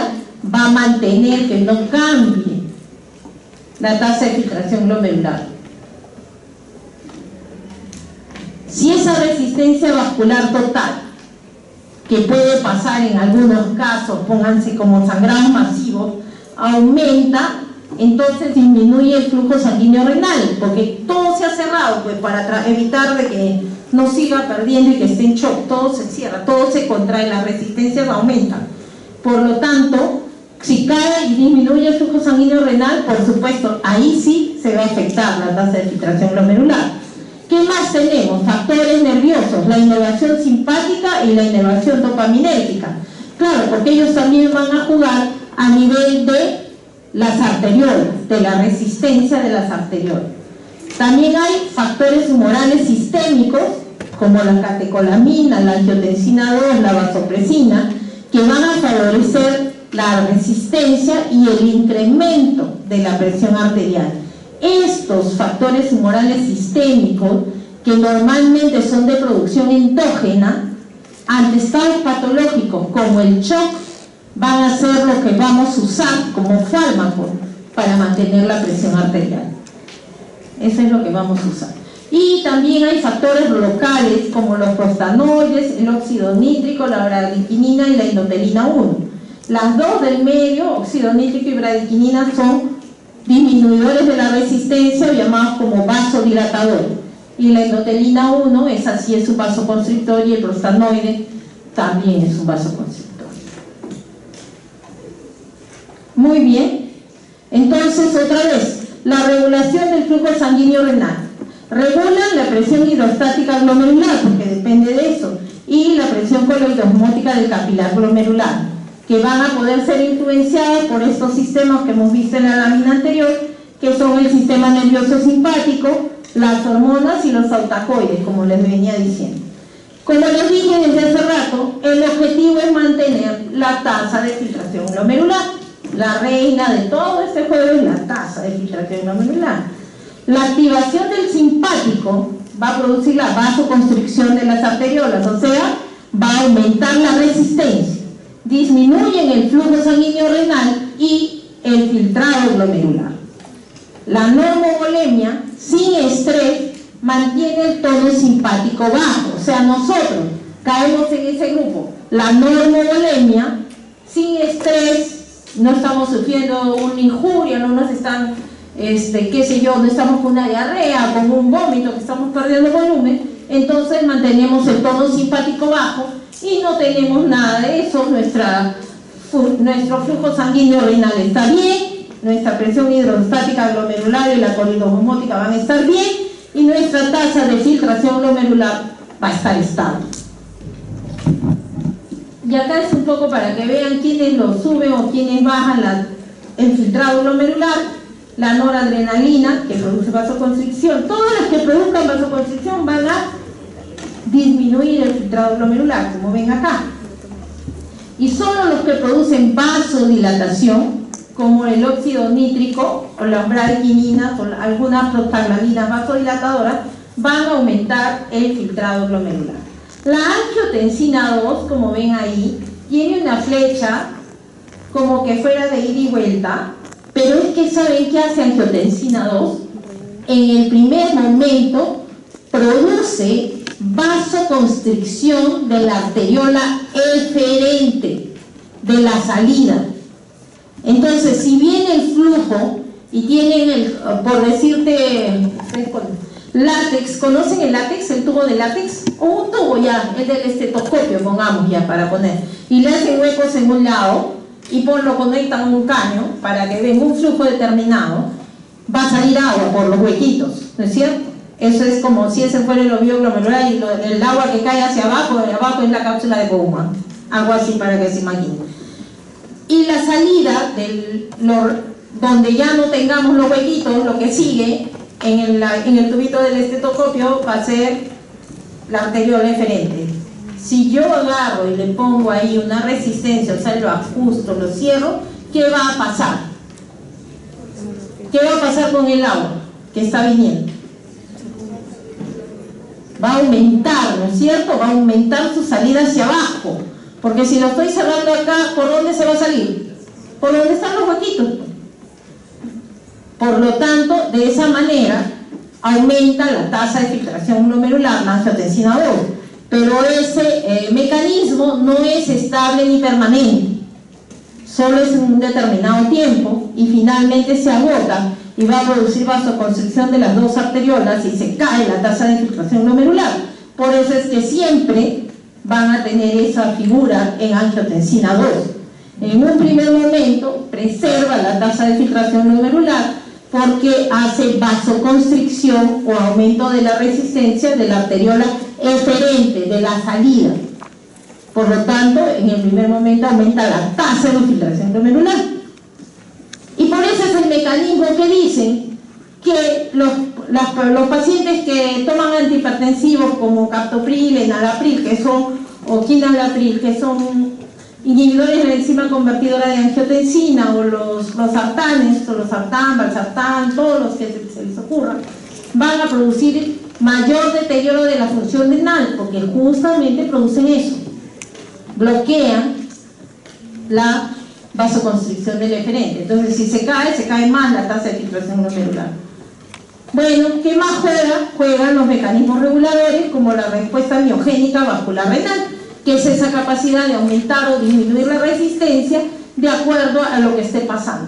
va a mantener que no cambie la tasa de filtración glomerular. Si esa resistencia vascular total, que puede pasar en algunos casos, pónganse como sangrados masivos, aumenta, entonces disminuye el flujo sanguíneo renal, porque todo se ha cerrado, pues para evitar de que no siga perdiendo y que esté en shock, todo se cierra, todo se contrae, las resistencias aumentan. Por lo tanto, si cae y disminuye el flujo sanguíneo renal, por supuesto, ahí sí se va a afectar la tasa de filtración glomerular. ¿Qué más tenemos? Factores nerviosos, la inervación simpática y la inervación dopaminérgica. Claro, porque ellos también van a jugar a nivel de las arteriolas, de la resistencia de las arteriolas. También hay factores humorales sistémicos, como la catecolamina, la angiotensina 2, la vasopresina, que van a favorecer la resistencia y el incremento de la presión arterial. Estos factores humorales sistémicos, que normalmente son de producción endógena, ante estados patológicos como el shock, van a ser lo que vamos a usar como fármaco para mantener la presión arterial. Eso es lo que vamos a usar. Y también hay factores locales como los prostanoides, el óxido nítrico, la bradiquinina y la endotelina 1. Las dos del medio, óxido nítrico y bradiquinina, son disminuidores de la resistencia llamados como vasodilatadores. Y la endotelina 1, esa sí es un vasoconstrictor, y el prostanoide también es un vasoconstrictor. Muy bien. Entonces, otra vez, la regulación del flujo sanguíneo renal. Regulan la presión hidrostática glomerular, porque depende de eso, y la presión coloidosmótica del capilar glomerular, que van a poder ser influenciadas por estos sistemas que hemos visto en la lámina anterior, que son el sistema nervioso simpático, las hormonas y los autacoides, como les venía diciendo. Como les dije desde hace rato, el objetivo es mantener la tasa de filtración glomerular. La reina de todo este juego es la tasa de filtración glomerular. La activación del simpático va a producir la vasoconstricción de las arteriolas, o sea, va a aumentar la resistencia, disminuyen el flujo sanguíneo renal y el filtrado glomerular. La normovolemia, sin estrés, mantiene el tono simpático bajo, o sea, nosotros caemos en ese grupo. La normovolemia, sin estrés, no estamos sufriendo una injuria, no nos están, qué sé yo, no estamos con una diarrea, con un vómito, que estamos perdiendo volumen, entonces mantenemos el tono simpático bajo y no tenemos nada de eso. Nuestro flujo sanguíneo renal está bien, nuestra presión hidrostática glomerular y la coloidosmótica van a estar bien, y nuestra tasa de filtración glomerular va a estar estable. Y acá es un poco para que vean quiénes lo suben o quiénes bajan el filtrado glomerular. La noradrenalina, que produce vasoconstricción. Todas las que produzcan vasoconstricción van a disminuir el filtrado glomerular, como ven acá. y solo los que producen vasodilatación, como el óxido nítrico o la bradiquinina o algunas prostaglandinas vasodilatadoras, van a aumentar el filtrado glomerular. La angiotensina 2, como ven ahí, tiene una flecha como que fuera de ida y vuelta, pero es que ¿saben qué hace angiotensina 2? En el primer momento produce vasoconstricción de la arteriola eferente de la salida. Entonces, si viene el flujo y tienen por decirte, látex, ¿conocen el látex? El tubo de látex, o un tubo ya, el del estetoscopio, pongamos ya para poner, y le hacen huecos en un lado y lo conectan a un caño para que venga un flujo determinado, va a salir agua por los huequitos, ¿no es cierto? Eso es como si ese fuera el ovillo glomerular y el agua que cae hacia abajo, de abajo es la cápsula de Bowman, algo así para que se imaginen. Y la salida donde ya no tengamos los huequitos, lo que sigue en el tubito del estetoscopio va a ser la arteriola eferente. Si yo agarro y le pongo ahí una resistencia, o sea, lo ajusto, lo cierro, ¿qué va a pasar? ¿Qué va a pasar con el agua que está viniendo? Va a aumentar, ¿no es cierto? Va a aumentar su salida hacia abajo, porque si lo estoy cerrando acá, ¿por dónde se va a salir? Por donde están los huequitos. Por lo tanto, de esa manera aumenta la tasa de filtración glomerular, la angiotensina 2, pero ese mecanismo no es estable ni permanente, solo es en un determinado tiempo y finalmente se agota y va a producir vasoconstricción de las dos arteriolas y se cae la tasa de filtración glomerular. Por eso es que siempre van a tener esa figura en angiotensina 2. En un primer momento preserva la tasa de filtración glomerular porque hace vasoconstricción o aumento de la resistencia de la arteriola eferente, de la salida. Por lo tanto, en el primer momento aumenta la tasa de filtración glomerular. Y por eso es el mecanismo que dicen que los pacientes que toman antihipertensivos como captopril, enalapril, o quinalapril, que son inhibidores de la enzima convertidora de angiotensina, o los sartanes, o los sartán, valsartán, todos los que se les ocurra, van a producir mayor deterioro de la función renal, porque justamente producen eso, bloquean la vasoconstricción del eferente. Entonces, si se cae más la tasa de filtración glomerular. Bueno, ¿qué más juega? Juegan los mecanismos reguladores como la respuesta miogénica vascular renal, que es esa capacidad de aumentar o disminuir la resistencia de acuerdo a lo que esté pasando.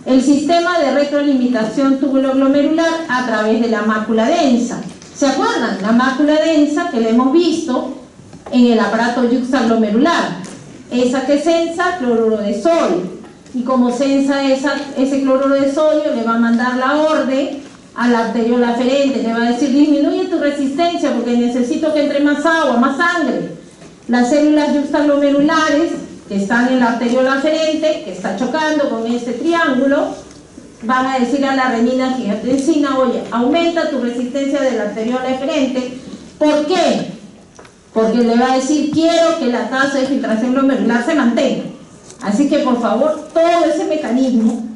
El sistema de retroalimentación tubuloglomerular a través de la mácula densa. ¿Se acuerdan? La mácula densa que la hemos visto en el aparato yuxtaglomerular, esa que sensa cloruro de sodio, y como sensa ese cloruro de sodio, le va a mandar la orden a la arteriola aferente, le va a decir: disminuye tu resistencia porque necesito que entre más agua, más sangre. Las células yuxtaglomerulares que están en la arteriola aferente, que está chocando con este triángulo, van a decir a la renina angiotensina: oye, aumenta tu resistencia de la arteriola eferente. ¿Por qué? Porque le va a decir: quiero que la tasa de filtración glomerular se mantenga. Así que por favor, todo ese mecanismo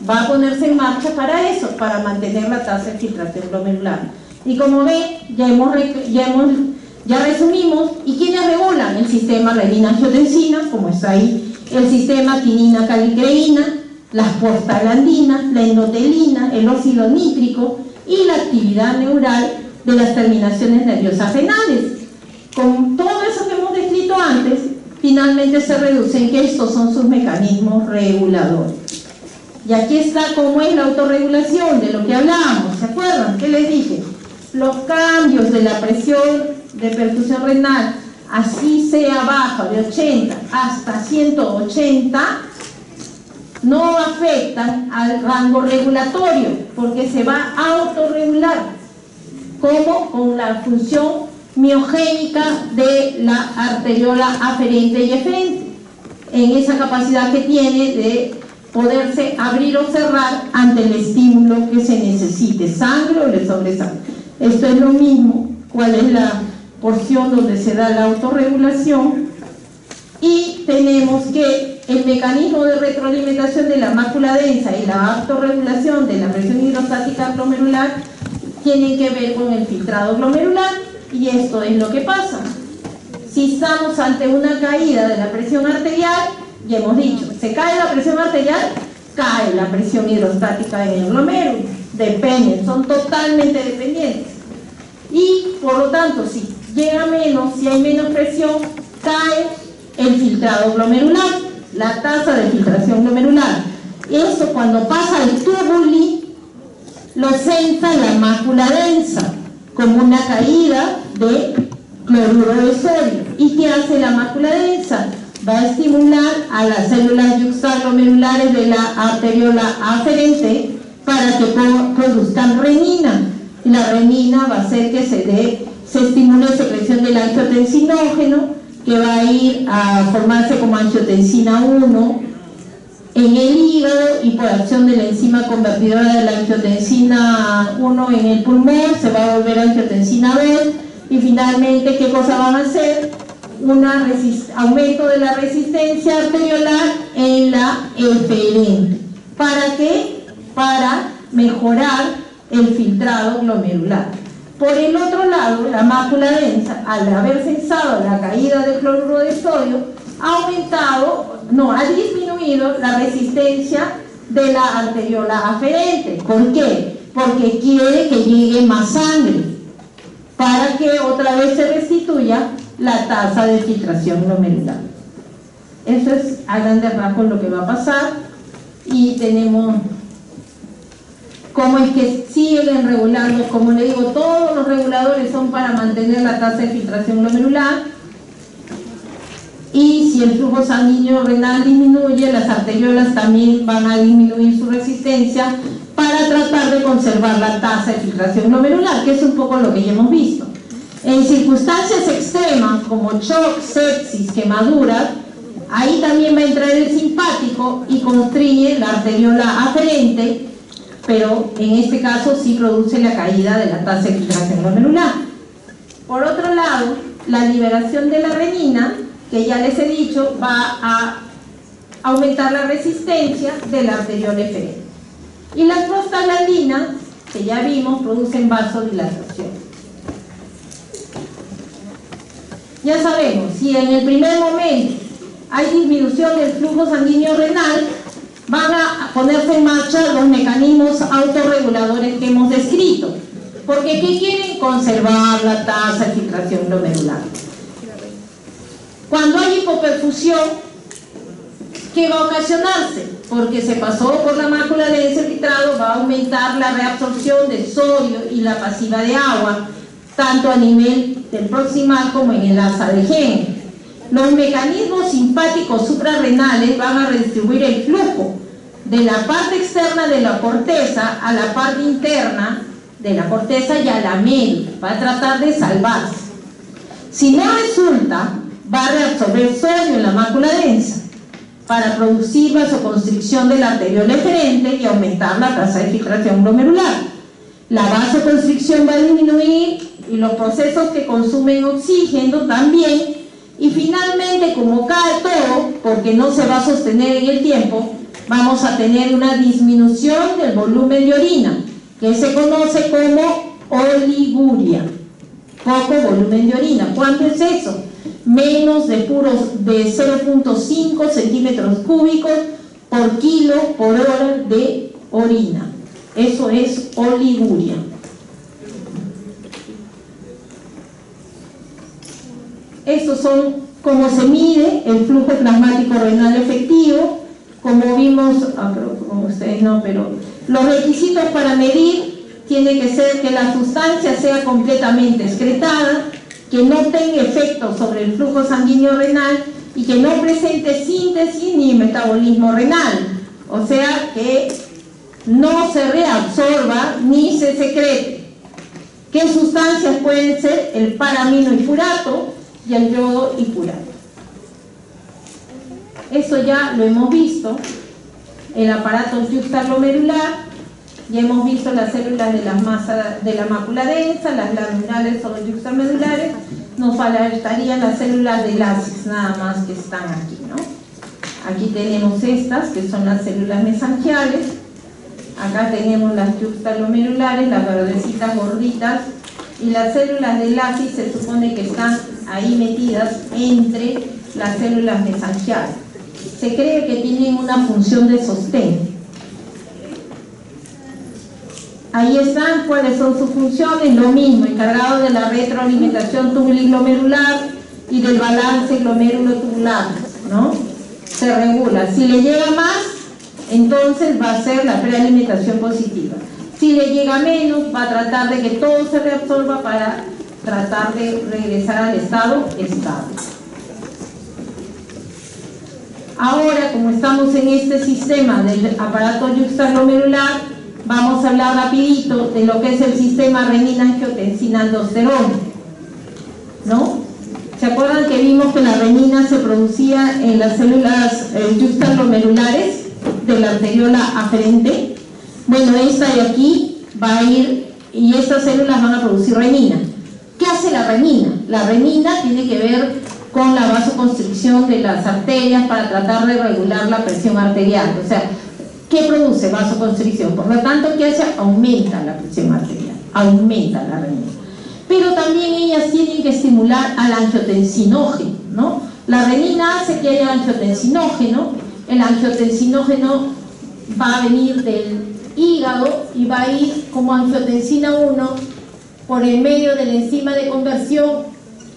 va a ponerse en marcha para eso, para mantener la tasa de filtración glomerular. Y como ven, ya resumimos. ¿Y quiénes regulan? El sistema renina-angiotensina, como está ahí, el sistema quinina-calicreína, las prostaglandinas, la endotelina, el óxido nítrico y la actividad neural de las terminaciones nerviosas renales. Con todo eso que hemos descrito antes, finalmente se reduce en que estos son sus mecanismos reguladores. Y aquí está cómo es la autorregulación, de lo que hablábamos. ¿Se acuerdan? ¿Qué les dije? Los cambios de la presión de perfusión renal, así sea baja, de 80 hasta 180, no afectan al rango regulatorio, porque se va a autorregular, como con la función miogénica de la arteriola aferente y eferente, en esa capacidad que tiene de poderse abrir o cerrar ante el estímulo que se necesite, sangre o le sobresangre. Esto es lo mismo. ¿Cuál es la porción donde se da la autorregulación? y tenemos que el mecanismo de retroalimentación de la mácula densa y la autorregulación de la presión hidrostática glomerular tienen que ver con el filtrado glomerular, y esto es lo que pasa. Si estamos ante una caída de la presión arterial, ya hemos dicho, se cae la presión arterial, cae la presión hidrostática en el glomérulo, dependen, son totalmente dependientes, y por lo tanto si llega menos, si hay menos presión, cae el filtrado glomerular, la tasa de filtración glomerular. Eso cuando pasa el túbuli lo sensa la mácula densa como una caída de cloruro de sodio. ¿Y qué hace la mácula densa? Va a estimular a las células yuxtaglomerulares de la arteriola aferente para que produzcan renina. Y la renina va a hacer que se estimule la secreción del angiotensinógeno, que va a ir a formarse como angiotensina 1 en el hígado, y por acción de la enzima convertidora de la angiotensina 1 en el pulmón se va a volver angiotensina 2, y finalmente, ¿qué cosa van a hacer? Un aumento de la resistencia arteriolar en la eferente. ¿Para qué? Para mejorar el filtrado glomerular. Por el otro lado, la mácula densa, al haber cesado la caída del cloruro de sodio, ha disminuido la resistencia de la arteriola aferente. ¿Por qué? Porque quiere que llegue más sangre para que otra vez se restituya la tasa de filtración glomerular. Eso es a grandes rasgos lo que va a pasar, y tenemos cómo es que siguen regulando. Como le digo, todos los reguladores son para mantener la tasa de filtración glomerular, y si el flujo sanguíneo renal disminuye, las arteriolas también van a disminuir su resistencia para tratar de conservar la tasa de filtración glomerular, que es un poco lo que ya hemos visto. En circunstancias extremas como shock, sepsis, quemaduras, ahí también va a entrar el simpático y constriñe la arteriola aferente, pero en este caso sí produce la caída de la tasa de filtración glomerular. Por otro lado, la liberación de la renina, que ya les he dicho, va a aumentar la resistencia de la arteriola eferente. Y las prostaglandinas, que ya vimos, producen vasodilatación. Ya sabemos, si en el primer momento hay disminución del flujo sanguíneo renal, van a ponerse en marcha los mecanismos autorreguladores que hemos descrito. Porque ¿qué quieren? Conservar la tasa de filtración glomerular. Cuando hay hipoperfusión, ¿qué va a ocasionarse? Porque se pasó por la mácula densa el filtrado, va a aumentar la reabsorción de sodio y la pasiva de agua, tanto a nivel del proximal como en el asa de Henle. Los mecanismos simpáticos suprarrenales van a redistribuir el flujo de la parte externa de la corteza a la parte interna de la corteza y a la médula. Va a tratar de salvarse. Si no resulta, va a reabsorber sodio en la mácula densa para producir vasoconstricción de la arteriola eferente y aumentar la tasa de filtración glomerular. La vasoconstricción va a disminuir y los procesos que consumen oxígeno también, y finalmente, como cae todo, porque no se va a sostener en el tiempo, vamos a tener una disminución del volumen de orina, que se conoce como oliguria, poco volumen de orina. ¿Cuánto es eso? Menos de 0.5 centímetros cúbicos por kilo por hora de orina. Eso es oliguria. Estos son cómo se mide el flujo plasmático renal efectivo. Como vimos, como ustedes no, pero los requisitos para medir tiene que ser que la sustancia sea completamente excretada, que no tenga efecto sobre el flujo sanguíneo renal y que no presente síntesis ni metabolismo renal, o sea que no se reabsorba ni se secrete. ¿Qué sustancias pueden ser? El paraminoipurato y el yodo hipurato. Eso ya lo hemos visto. El aparato yuxtaglomerular Ya hemos visto las células de las masas de la mácula densa, las laminales o yuxtamedulares. Nos faltarían las células de lasis, nada más, que están aquí, ¿no? Aquí tenemos estas, que son las células mesangiales. Acá tenemos las yuxtaglomerulares, las verdecitas gorditas. Y las células de lasis se supone que están ahí metidas entre las células mesangiales. Se cree que tienen una función de sostén. Ahí están cuáles son sus funciones, lo mismo, encargado de la retroalimentación tubuloglomerular y del balance glomérulo-tubular, ¿no? Se regula. Si le llega más, entonces va a ser la prealimentación positiva. Si le llega menos, va a tratar de que todo se reabsorba para tratar de regresar al estado estable. Ahora, como estamos en este sistema del aparato yuxtaglomerular, vamos a hablar rapidito de lo que es el sistema renina-angiotensina-aldosterona, ¿no? ¿Se acuerdan que vimos que la renina se producía en las células yuxtaglomerulares de la arteriola aferente? Bueno, esta de aquí va a ir, y estas células van a producir renina. ¿Qué hace la renina? La renina tiene que ver con la vasoconstricción de las arterias para tratar de regular la presión arterial. O sea, ¿qué produce? Vasoconstricción. Por lo tanto, ¿qué hace? Aumenta la presión arterial, aumenta la renina. Pero también ellas tienen que estimular al angiotensinógeno, ¿no? La renina hace que haya angiotensinógeno. El angiotensinógeno va a venir del hígado y va a ir como angiotensina 1 por el medio de la enzima de conversión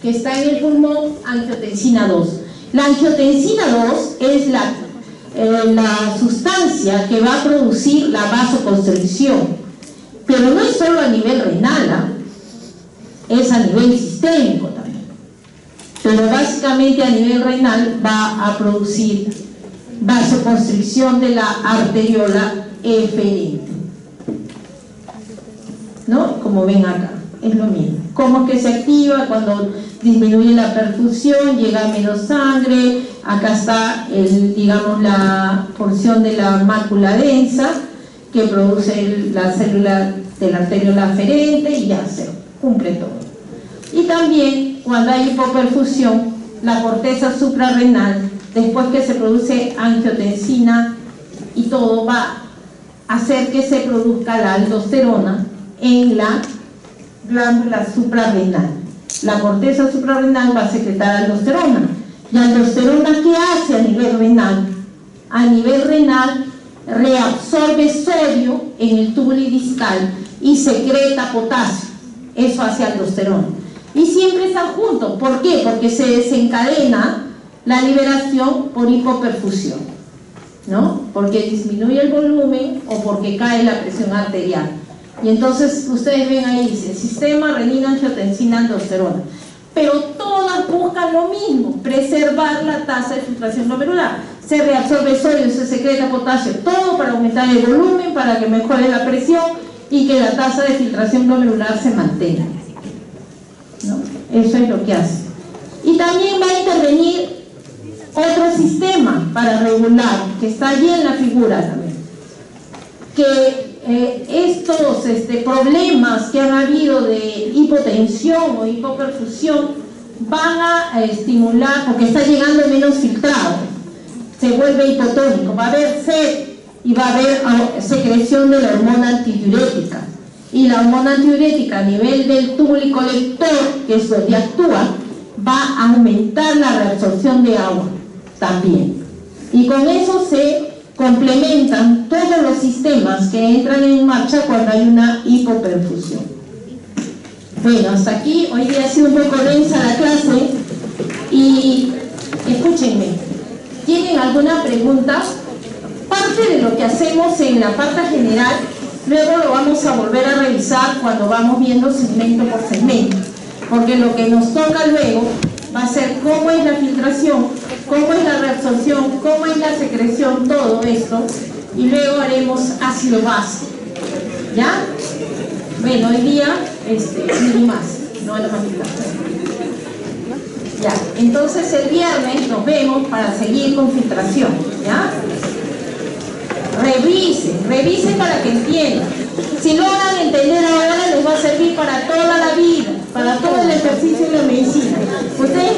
que está en el pulmón, angiotensina 2. La angiotensina 2 es la sustancia que va a producir la vasoconstricción, pero no es solo a nivel renal, es a nivel sistémico también, pero básicamente a nivel renal va a producir vasoconstricción de la arteriola eferente, ¿no? Como ven acá, es lo mismo. ¿Cómo es que se activa? Cuando disminuye la perfusión, llega menos sangre. Acá está, digamos, la porción de la mácula densa que produce la célula de la arteriola aferente y ya se cumple todo. Y también, cuando hay hipoperfusión, la corteza suprarrenal, después que se produce angiotensina y todo, va a hacer que se produzca la aldosterona en la glándula suprarrenal. La corteza suprarrenal va a secretar aldosterona. ¿Y aldosterona qué hace a nivel renal? A nivel renal reabsorbe sodio en el túbulo distal y secreta potasio. Eso hace aldosterona. Y siempre están juntos. ¿Por qué? Porque se desencadena la liberación por hipoperfusión, ¿no? Porque disminuye el volumen o porque cae la presión arterial. Y entonces ustedes ven ahí, dice sistema renina-angiotensina-aldosterona. Pero todas buscan lo mismo, preservar la tasa de filtración glomerular. Se reabsorbe sodio, se secreta potasio, todo para aumentar el volumen, para que mejore la presión y que la tasa de filtración glomerular se mantenga, ¿no? Eso es lo que hace. Y también va a intervenir otro sistema para regular, que está allí en la figura también, que estos problemas que han habido de hipotensión o hipoperfusión van a estimular, porque está llegando menos filtrado, se vuelve hipotónico, va a haber sed y va a haber secreción de la hormona antidiurética, y la hormona antidiurética a nivel del túbulo colector, que es donde actúa, va a aumentar la reabsorción de agua también, y con eso se complementan todos los sistemas que entran en marcha cuando hay una hipoperfusión. Bueno, hasta aquí, hoy día ha sido un poco densa la clase y escúchenme, ¿tienen alguna pregunta? Parte de lo que hacemos en la parte general, luego lo vamos a volver a revisar cuando vamos viendo segmento por segmento, porque lo que nos toca luego va a ser cómo es la filtración, cómo es la reabsorción, cómo es la secreción, todo esto, y luego haremos ácido base, ¿ya? Bueno, hoy día, ni más, no hay más. Ya, entonces el viernes nos vemos para seguir con filtración, ¿ya? revisen para que entiendan. Si logran entender ahora, les va a servir para toda la vida, para todo el ejercicio de la medicina. Ustedes